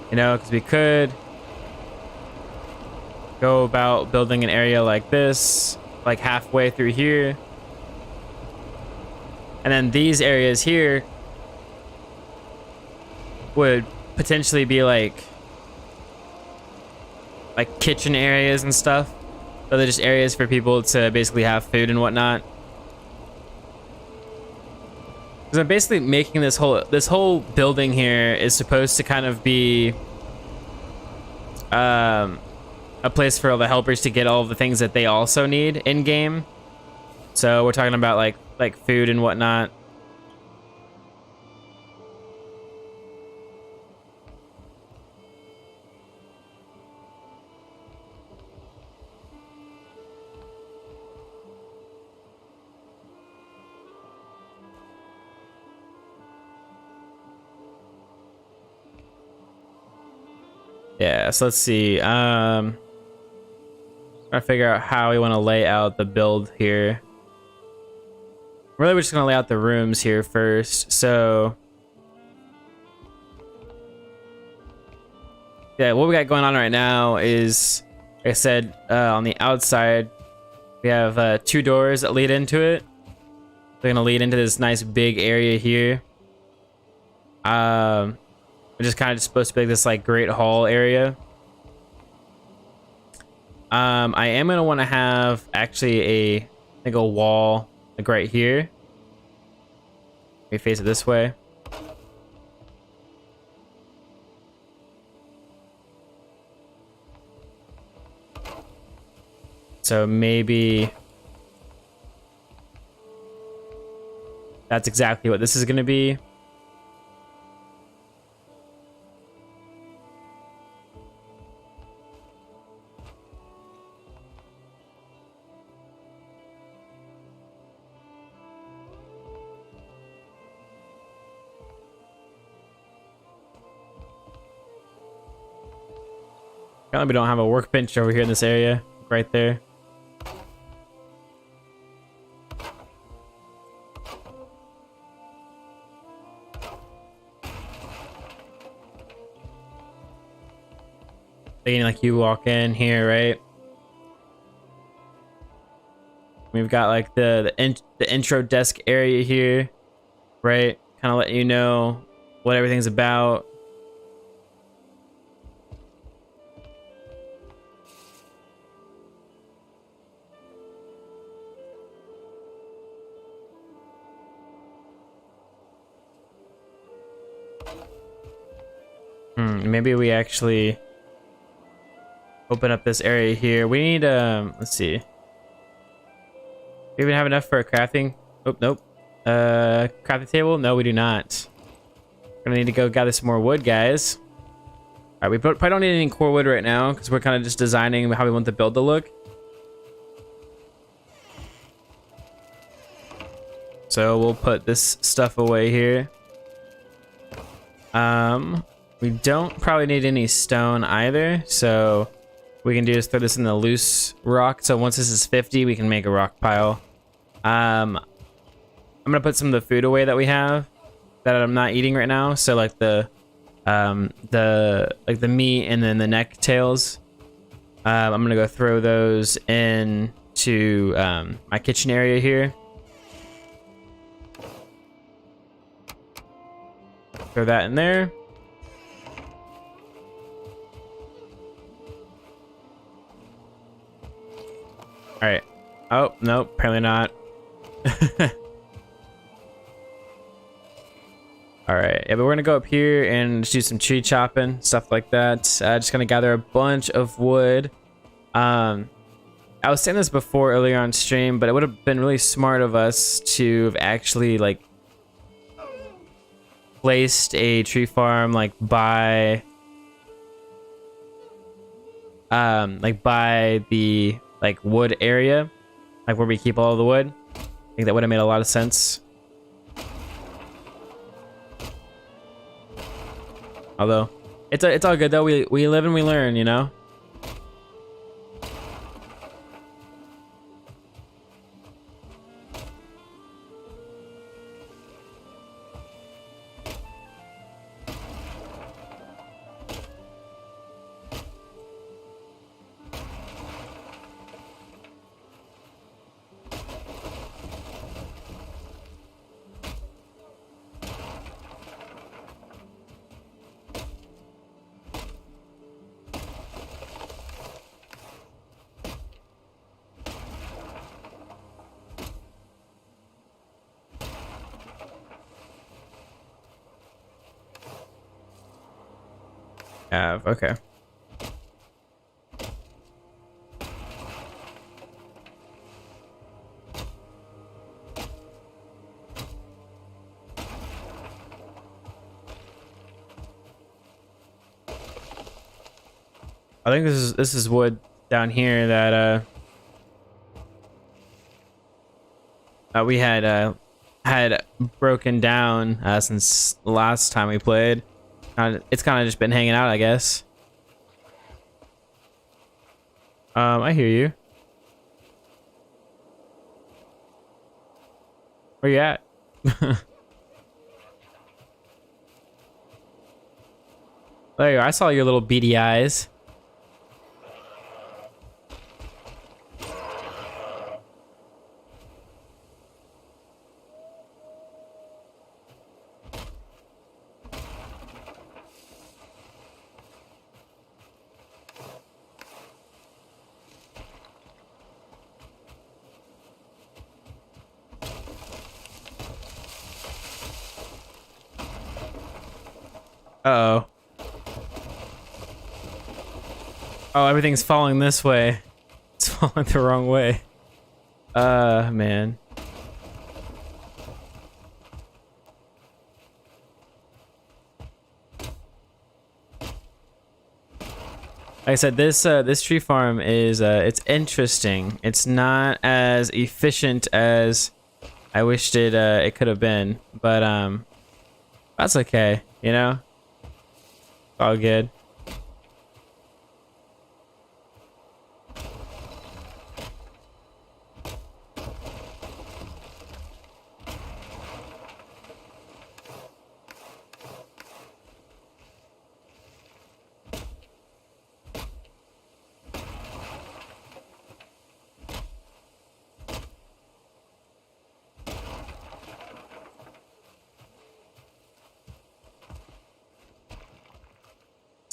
You know, because we could go about building an area like this, like halfway through here. And then these areas here would potentially be like kitchen areas and stuff. So they're just areas for people to basically have food and whatnot. Because I'm basically making this whole building here is supposed to kind of be a place for all the helpers to get all of the things that they also need in game. So we're talking about like food and whatnot. Yeah, so let's see. Trying to figure out how we want to lay out the build here. Really, we're just gonna lay out the rooms here first. So yeah, what we got going on right now is, like I said, on the outside, we have 2 doors that lead into it. They're gonna lead into this nice big area here. Which is kind of supposed to be this like great hall area. I am gonna want to have actually I think a wall like right here. Let me face it this way. So maybe that's exactly what this is gonna be. Apparently we don't have a workbench over here in this area. Right there. Thinking like you walk in here, right? We've got like the intro desk area here, right? Kind of let you know what everything's about. Maybe we actually open up this area here. We need let's see. Do we even have enough for a crafting? Oh, nope. Crafting table? No, we do not. We're gonna need to go gather some more wood, guys. All right, we probably don't need any core wood right now because we're kind of just designing how we want the build to look. So we'll put this stuff away here. We don't probably need any stone either, so we can do is throw this in the loose rock. So once this is 50, we can make a rock pile. I'm gonna put some of the food away that we have that I'm not eating right now. So like the meat and then the neck tails. I'm gonna go throw those into my kitchen area here. Throw that in there. All right. Oh, nope, apparently not. All right, yeah, but we're gonna go up here and just do some tree chopping, stuff like that. Just gonna gather a bunch of wood. I was saying this before earlier on stream, but it would have been really smart of us to have actually like placed a tree farm like by the like wood area, like where we keep all the wood. I think that would have made a lot of sense. Although it's all good though. We live and we learn, you know. Okay. I think this is wood down here that we had broken down since the last time we played. It's kind of just been hanging out, I guess. I hear you. Where you at? There you are. I saw your little beady eyes. Uh-oh. Oh, everything's falling this way. It's falling the wrong way. Man. Like I said, this tree farm is it's interesting. It's not as efficient as I wished it could have been, but that's okay, you know? All good.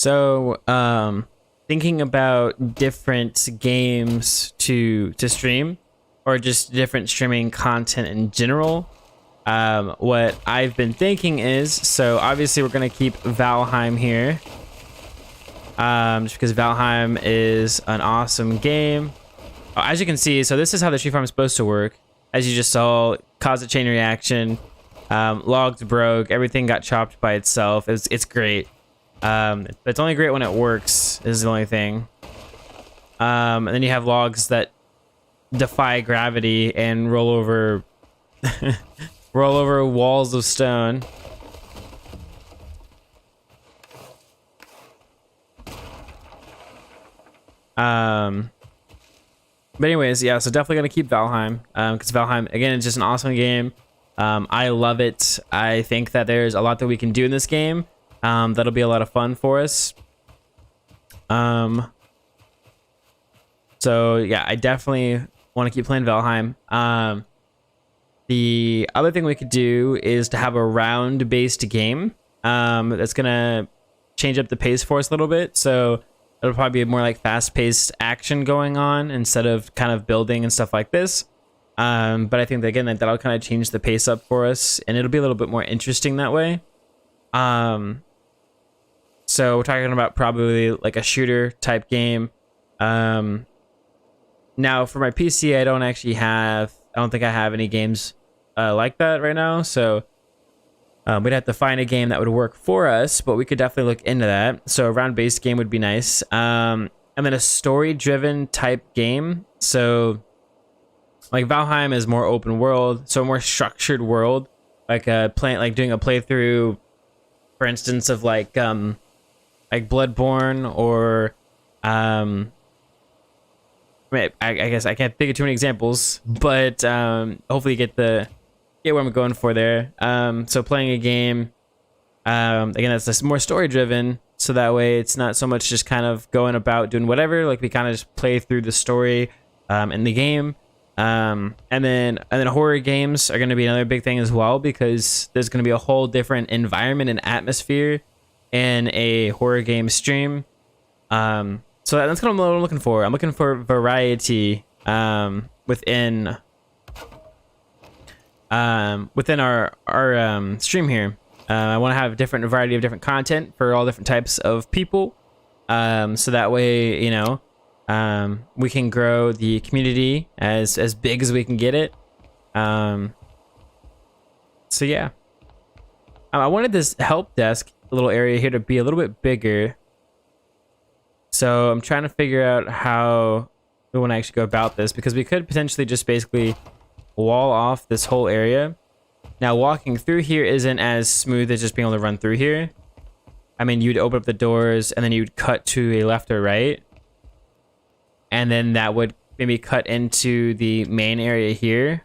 So, thinking about different games to stream, or just different streaming content in general. What I've been thinking is, so obviously we're gonna keep Valheim here, just because Valheim is an awesome game. As you can see, so this is how the tree farm is supposed to work. As you just saw, caused a chain reaction. Logs broke, everything got chopped by itself. It's great. But it's only great when it works, is the only thing. And then you have logs that defy gravity and roll over roll over walls of stone. But anyways, yeah, so definitely gonna keep Valheim, because Valheim, again, is just an awesome game. I love it. I think that there's a lot that we can do in this game. That'll be a lot of fun for us. So yeah, I definitely want to keep playing Valheim. The other thing we could do is to have a round-based game. That's gonna change up the pace for us a little bit. So it'll probably be more like fast-paced action going on instead of kind of building and stuff like this. But I think that, again, that'll kind of change the pace up for us, and it'll be a little bit more interesting that way. So we're talking about probably like a shooter type game. Now for my PC, I don't think I have any games like that right now. So we'd have to find a game that would work for us, but we could definitely look into that. So a round-based game would be nice. And then a story-driven type game. So like Valheim is more open world, so a more structured world, like doing a playthrough, for instance, of like Bloodborne, or I guess I can't think of too many examples, but hopefully you get where I'm going for there. So playing a game, again, that's just more story driven, so that way it's not so much just kind of going about doing whatever. Like we kind of just play through the story in the game. And then horror games are going to be another big thing as well, because there's going to be a whole different environment and atmosphere in a horror game stream. So that's kind of what I'm looking for. I'm looking for variety within our stream here. I want to have a variety of different content for all different types of people, so that way, you know, we can grow the community as big as we can get it. So yeah, I wanted this help desk little area here to be a little bit bigger. So I'm trying to figure out how we want to actually go about this, because we could potentially just basically wall off this whole area. Now walking through here isn't as smooth as just being able to run through here. I mean, you'd open up the doors and then you'd cut to a left or right, and then that would maybe cut into the main area here.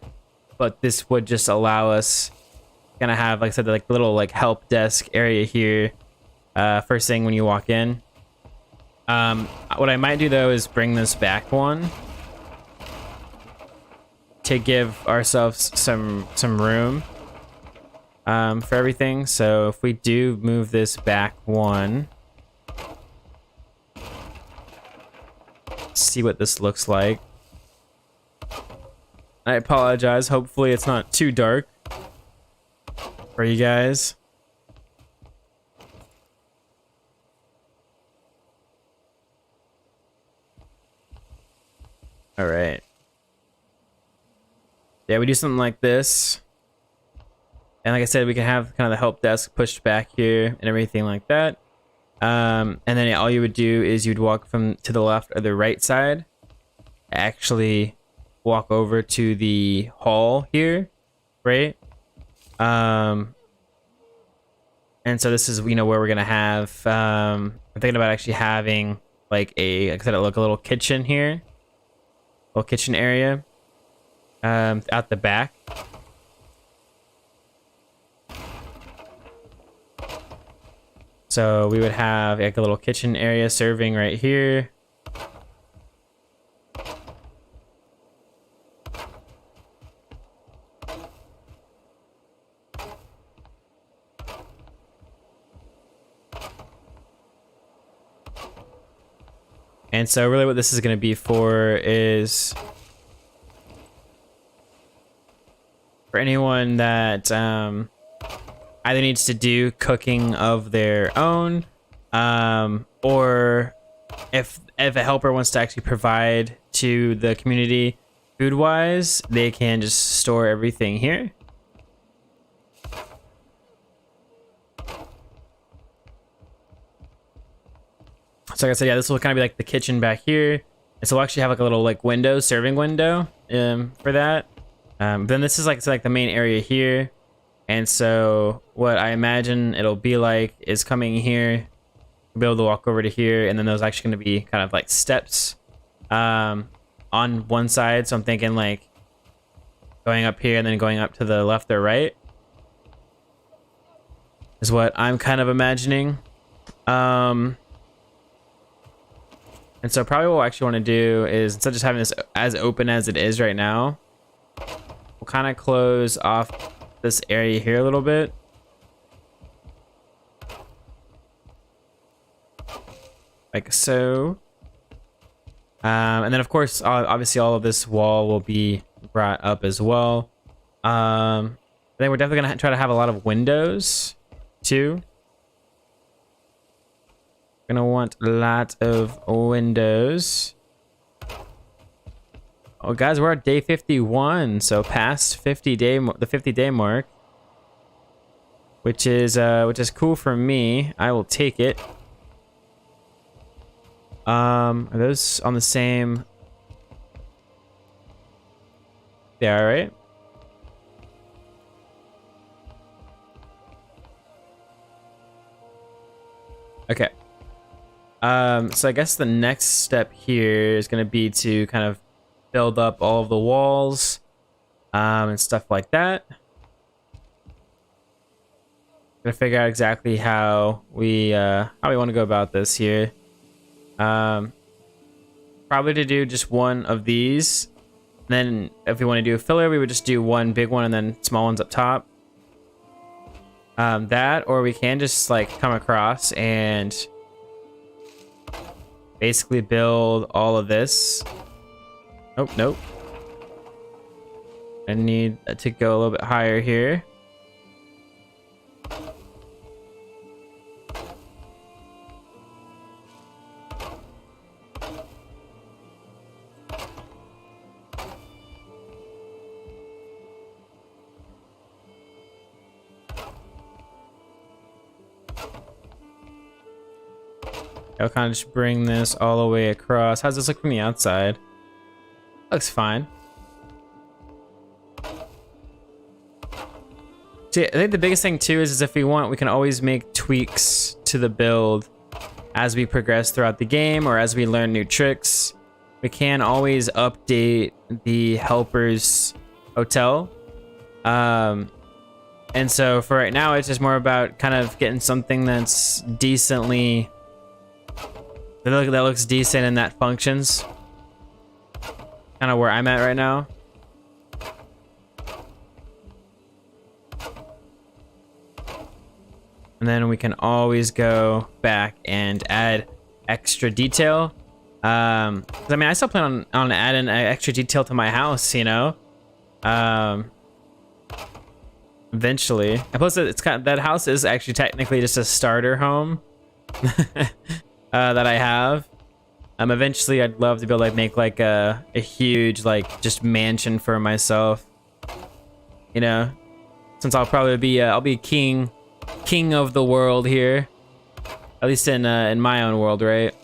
But this would just allow us kind of have, like I said, like little like help desk area here first thing when you walk in. What I might do though is bring this back one to give ourselves some room for everything. So if we do move this back one, see what this looks like. I apologize. Hopefully it's not too dark for you guys. All right. Yeah, we do something like this. And like I said, we can have kind of the help desk pushed back here and everything like that. And then all you would do is you'd walk from to the left or the right side. Actually walk over to the hall here, right? And so this is, you know, where we're gonna have I'm thinking about actually having like I said, like a little kitchen here. Little kitchen area out the back. So we would have like a little kitchen area serving right here. And so really what this is going to be for is for anyone that either needs to do cooking of their own, or if a helper wants to actually provide to the community food-wise, they can just store everything here. So like I said, yeah, this will kind of be like the kitchen back here. And so we'll actually have like a little like window, serving window for that. Then this is like the main area here. And so what I imagine it'll be like is coming here, be able to walk over to here, and then there's actually going to be kind of like steps on one side. So I'm thinking like going up here and then going up to the left or right is what I'm kind of imagining. And so probably what we'll actually want to do is, instead of just having this as open as it is right now, we'll kind of close off this area here a little bit. Like so. And then of course, obviously all of this wall will be brought up as well. I think we're definitely going to try to have a lot of windows too. Gonna want a lot of windows. Oh guys, we're at day 51, so past the 50-day mark, which is cool for me. I will take it. Are those on the same? They are, right? Okay. So I guess the next step here is going to be to kind of build up all of the walls, and stuff like that. Gonna figure out exactly how we want to go about this here. Probably to do just one of these. Then if we want to do a filler, we would just do one big one and then small ones up top. That, or we can just like come across and basically build all of this. Oh, nope. I need to go a little bit higher here. I'll kind of just bring this all the way across. How's this look from the outside? Looks fine. See, I think the biggest thing too is if we want, we can always make tweaks to the build as we progress throughout the game or as we learn new tricks. We can always update the helper's hotel. And so for right now, it's just more about kind of getting something that's decently... that looks decent and that functions. Kind of where I'm at right now. And then we can always go back and add extra detail. 'Cause I mean, I still plan on adding extra detail to my house, you know? Eventually. And plus, that house is actually technically just a starter home. That I have. Eventually I'd love to be able to make like a huge like just mansion for myself, you know, since I'll probably be I'll be king of the world here, at least in my own world, right?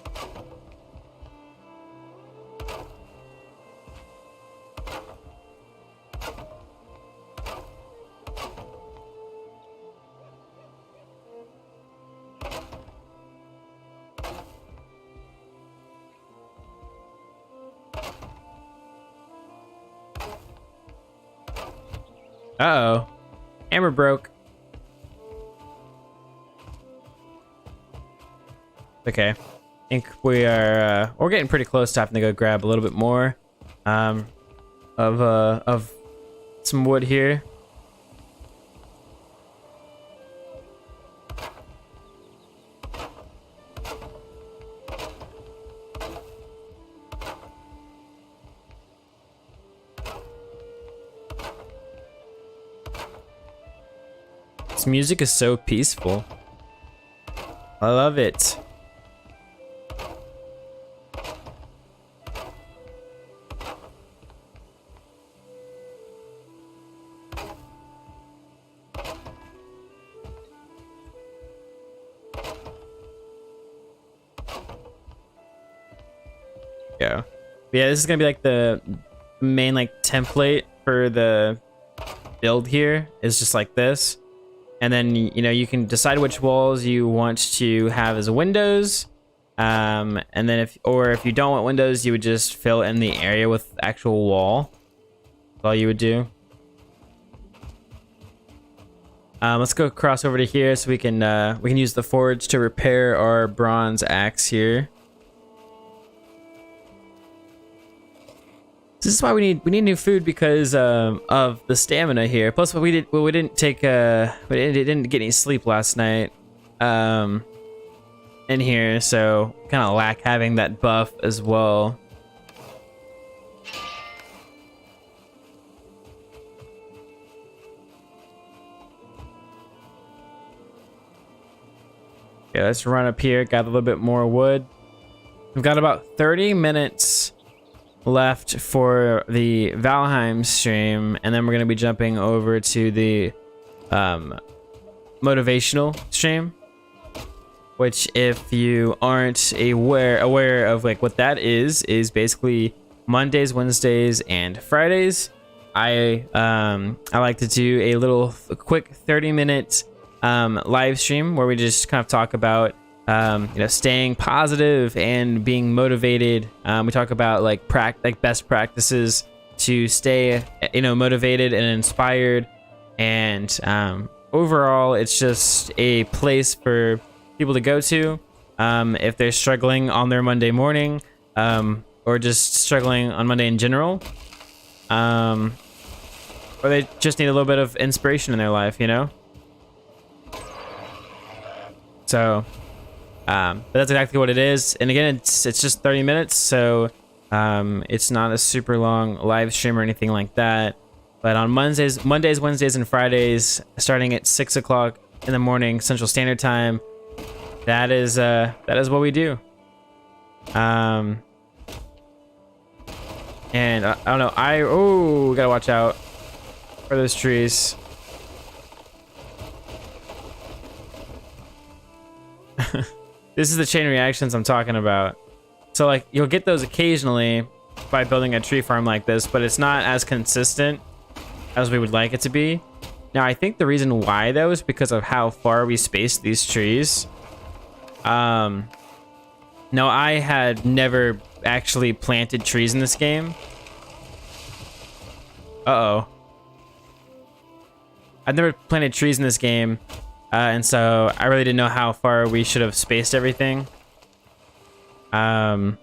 Uh-oh. Hammer broke. Okay. I think we are we're getting pretty close to having to go grab a little bit more of some wood here. This music is so peaceful. I love it. Yeah. Yeah, this is gonna be like the main like template for the build here. Is just like this. And then, you know, you can decide which walls you want to have as windows. And then if you don't want windows, you would just fill in the area with actual wall. That's all you would do. Let's go across over to here so we can use the forge to repair our bronze axe here. This is why we need new food, because of the stamina here. Plus, we didn't get any sleep last night in here, so kind of lack having that buff as well. Okay, let's run up here, gather a little bit more wood. We've got about 30 minutes left for the Valheim stream, and then we're going to be jumping over to the motivational stream, which, if you aren't aware of like what that is basically Mondays, Wednesdays, and Fridays. I like to do a quick 30-minute live stream where we just kind of talk about staying positive and being motivated. We talk about like best practices to stay motivated and inspired, and overall it's just a place for people to go to if they're struggling on their Monday morning, or just struggling on Monday in general, or they just need a little bit of inspiration in their life, so but that's exactly what it is. And again, it's just 30 minutes, so it's not a super long live stream or anything like that. But on Mondays, Wednesdays, and Fridays, starting at 6 o'clock in the morning Central Standard Time, that is what we do. And I don't know. We gotta watch out for those trees. This is the chain reactions I'm talking about. So like you'll get those occasionally by building a tree farm like this, but it's not as consistent as we would like it to be. Now I think the reason why though is because of how far we spaced these trees. No, I had never actually planted trees in this game. I've never planted trees in this game. And so I really didn't know how far we should have spaced everything. But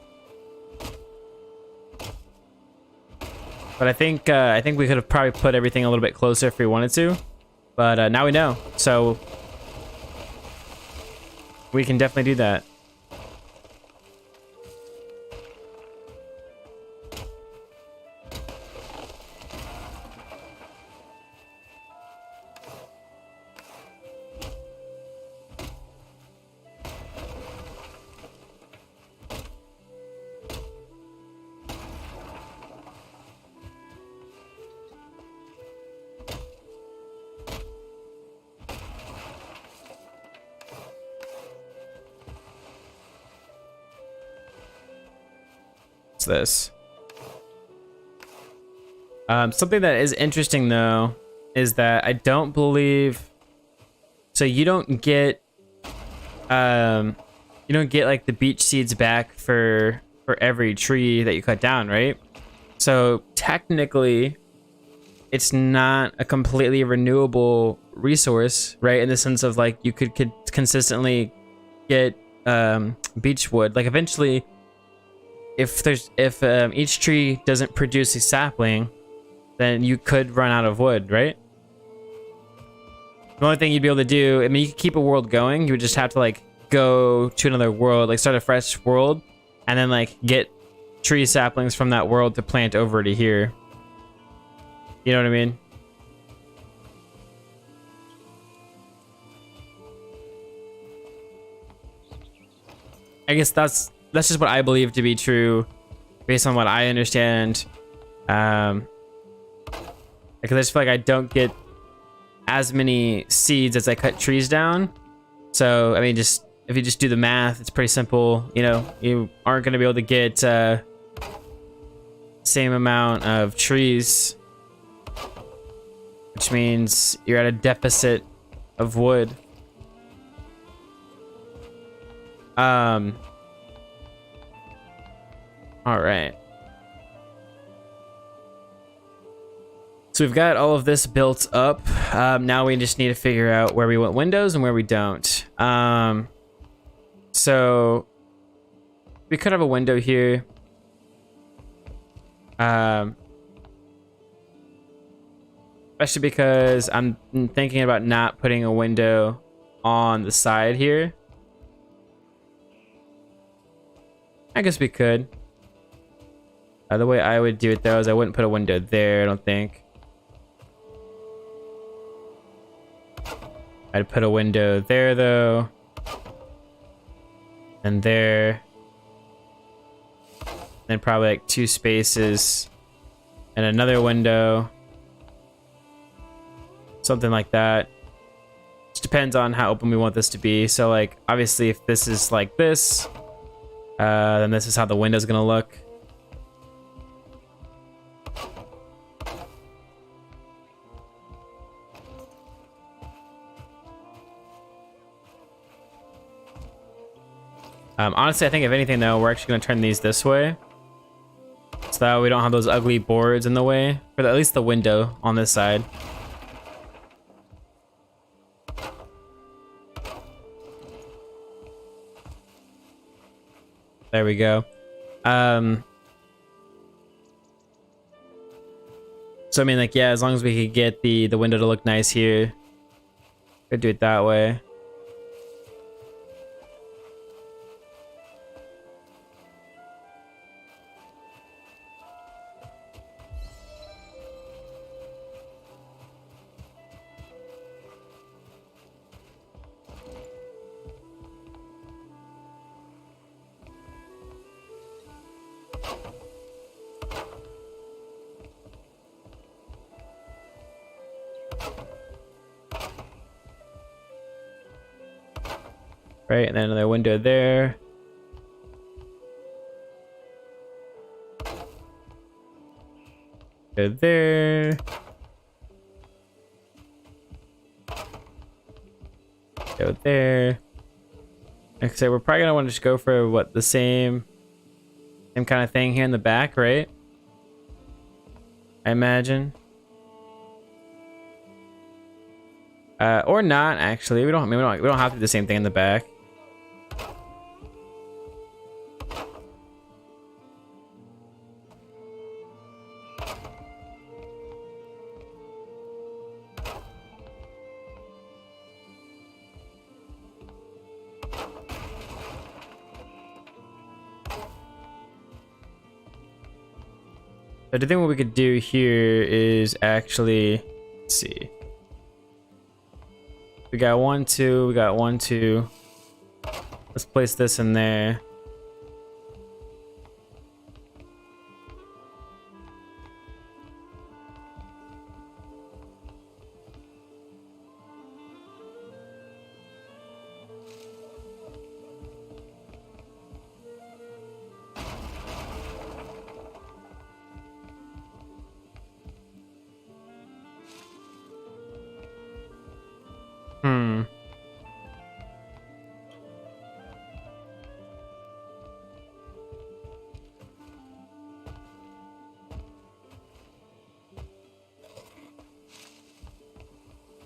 I think we could have probably put everything a little bit closer if we wanted to. But now we know, so we can definitely do that. This something that is interesting though is that I don't believe so you don't get like the beech seeds back for every tree that you cut down, right? So technically it's not a completely renewable resource, right? In the sense of like you could consistently get beech wood. Like eventually if each tree doesn't produce a sapling, then you could run out of wood, right? The only thing you'd be able to do, I mean, you could keep a world going. You would just have to like go to another world, like start a fresh world, and then like get tree saplings from that world to plant over to here. You know what I mean? I guess that's just what I believe to be true based on what I understand. Because I just feel like I don't get as many seeds as I cut trees down. So I mean, just if you just do the math, it's pretty simple. You know, you aren't going to be able to get same amount of trees, which means you're at a deficit of wood. All right. So we've got all of this built up. Now we just need to figure out where we want windows and where we don't. So we could have a window here. Especially because I'm thinking about not putting a window on the side here. I guess we could. The way I would do it though is I wouldn't put a window there, I don't think. I'd put a window there though. And there. Then probably like 2 spaces. And another window. Something like that. Just depends on how open we want this to be. So like, obviously if this is like this, then this is how the window's gonna look. Honestly, I think if anything though, we're actually gonna turn these this way. So that we don't have those ugly boards in the way. For at least the window on this side. There we go. So I mean, like, yeah, as long as we could get the window to look nice here, could do it that way. Right, and then another window there. Go there. Go there. Like I said, we're probably gonna want to just go for what, the same kind of thing here in the back, right? I imagine. Or not actually. We don't have to do the same thing in the back. But I think what we could do here is actually, let's see. We got 1, 2, we got 1, 2. Let's place this in there.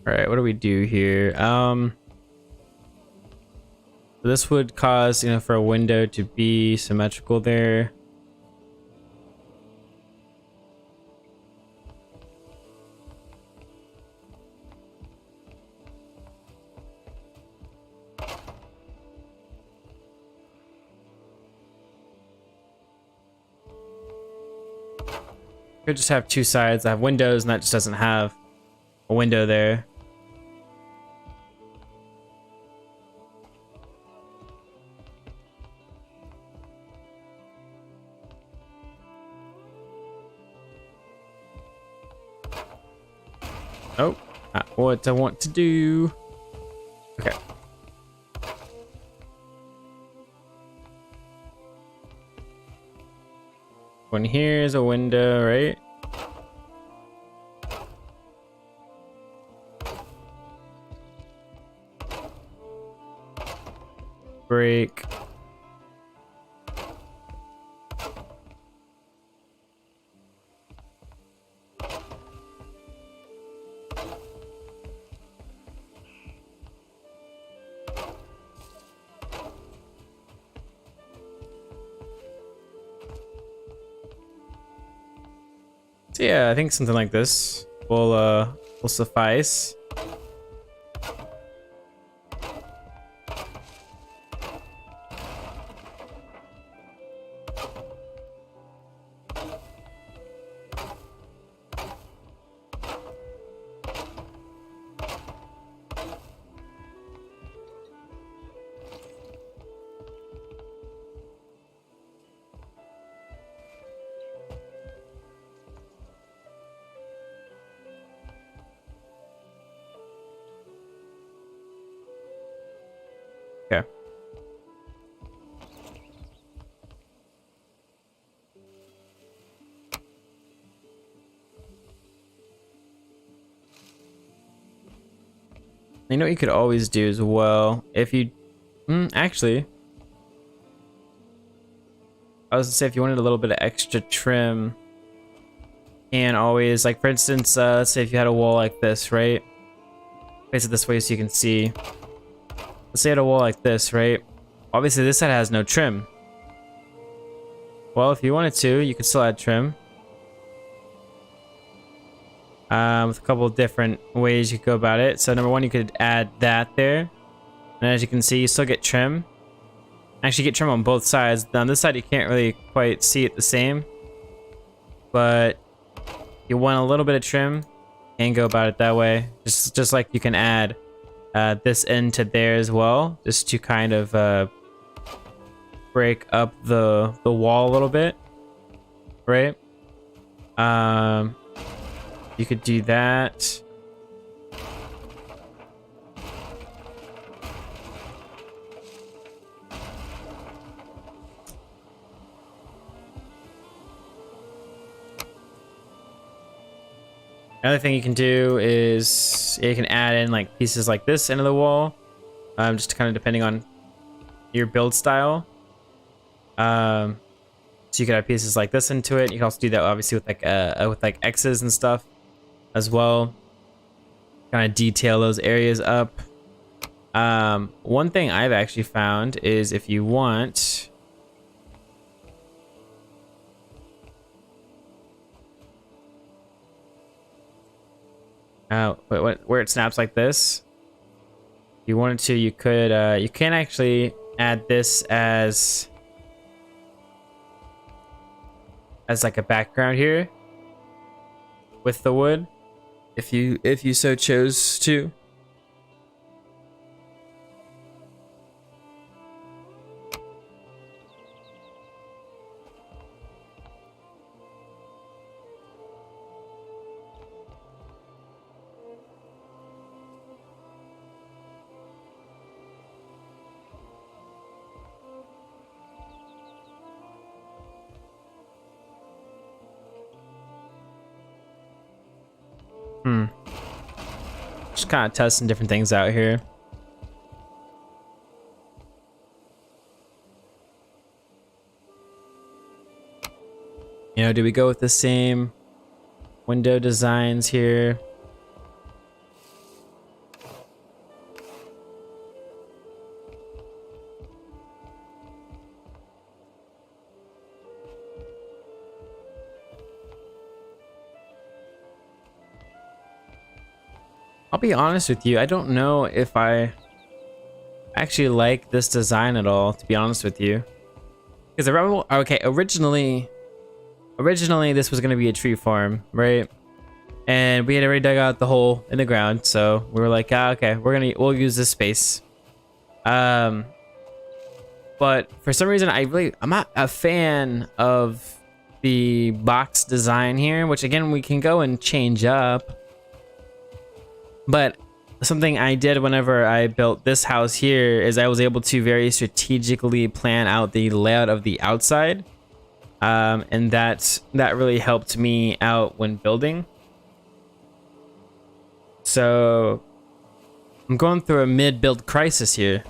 All right, what do we do here? This would cause, you know, for a window to be symmetrical there. Could just have 2 sides that have windows, and that just doesn't have a window there. Oh, not what I want to do. Okay. One here is a window, right? Break. So yeah, I think something like this will suffice. Okay. You know what you could always do as well, if you actually, I was gonna say if you wanted a little bit of extra trim, and always, like for instance, let's say if you had a wall like this, right? Face it this way so you can see. Let's say you had a wall like this, right? Obviously this side has no trim. Well, if you wanted to, you could still add trim. With a couple of different ways you could go about it. So number one, you could add that there. And as you can see, you still get trim. Actually get trim on both sides. On this side, you can't really quite see it the same. But you want a little bit of trim and go about it that way. Just like you can add this end to there as well. Just to kind of break up the wall a little bit. Right? You could do that. Another thing you can do is you can add in like pieces like this into the wall, just kind of depending on your build style. So you could add pieces like this into it. You can also do that obviously with like X's and stuff as well. Kind of detail those areas up. One thing I've actually found is if you want, where it snaps like this, if you wanted to, you could you can actually add this as like a background here with the wood, if you so chose to. Just kind of testing different things out here. You know, do we go with the same window designs here? I'll be honest with you, I don't know if I actually like this design at all, to be honest with you. Because originally this was gonna be a tree farm, right? And we had already dug out the hole in the ground, so we were like, okay, we'll use this space. But for some reason, I'm not a fan of the box design here, which again we can go and change up. But something I did whenever I built this house here is I was able to very strategically plan out the layout of the outside. And that really helped me out when building. So I'm going through a mid-build crisis here.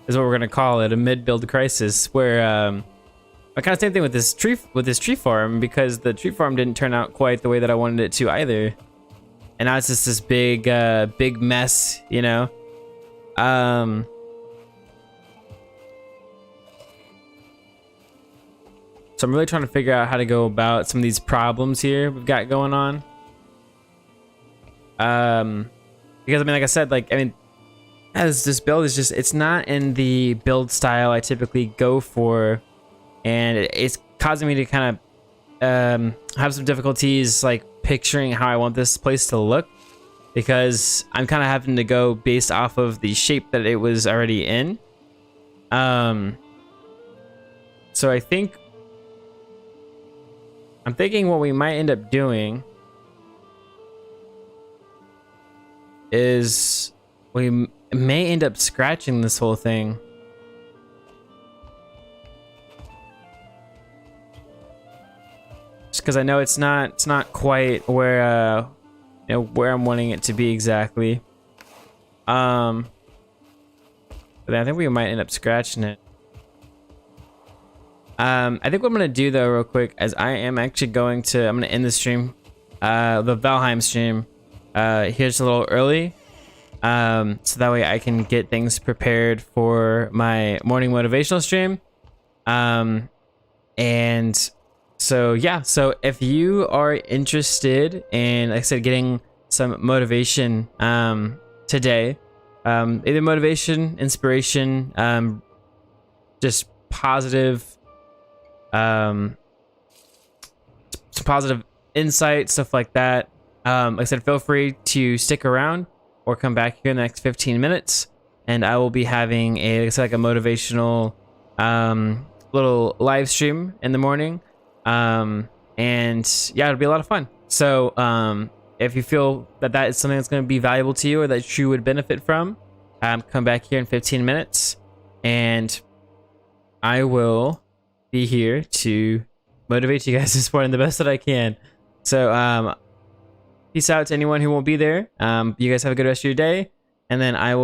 Is what we're gonna call it, a mid-build crisis, where I kind of same thing with this tree farm, because the tree farm didn't turn out quite the way that I wanted it to either. And now it's just this big mess, you know. So I'm really trying to figure out how to go about some of these problems here we've got going on. Because I mean, like I said, as this build is just, it's not in the build style I typically go for, and it's causing me to kind of have some difficulties like picturing how I want this place to look, because I'm kind of having to go based off of the shape that it was already in. So I'm thinking what we might end up doing is we may end up scratching this whole thing. Just because I know it's not quite where where I'm wanting it to be exactly. But I think we might end up scratching it. I think what I'm gonna do though, real quick, is I'm gonna end the stream, the Valheim stream, here's a little early, so that way I can get things prepared for my morning motivational stream. And so yeah, so if you are interested in, like I said, getting some motivation today, either motivation, inspiration, just positive, some positive insight, stuff like that, like I said, feel free to stick around or come back here in the next 15 minutes, and I will be having like a motivational little live stream in the morning. And yeah, it'll be a lot of fun. So if you feel that is something that's going to be valuable to you or that you would benefit from, come back here in 15 minutes and I will be here to motivate you guys this morning the best that I can. So peace out to anyone who won't be there. You guys have a good rest of your day, and then I will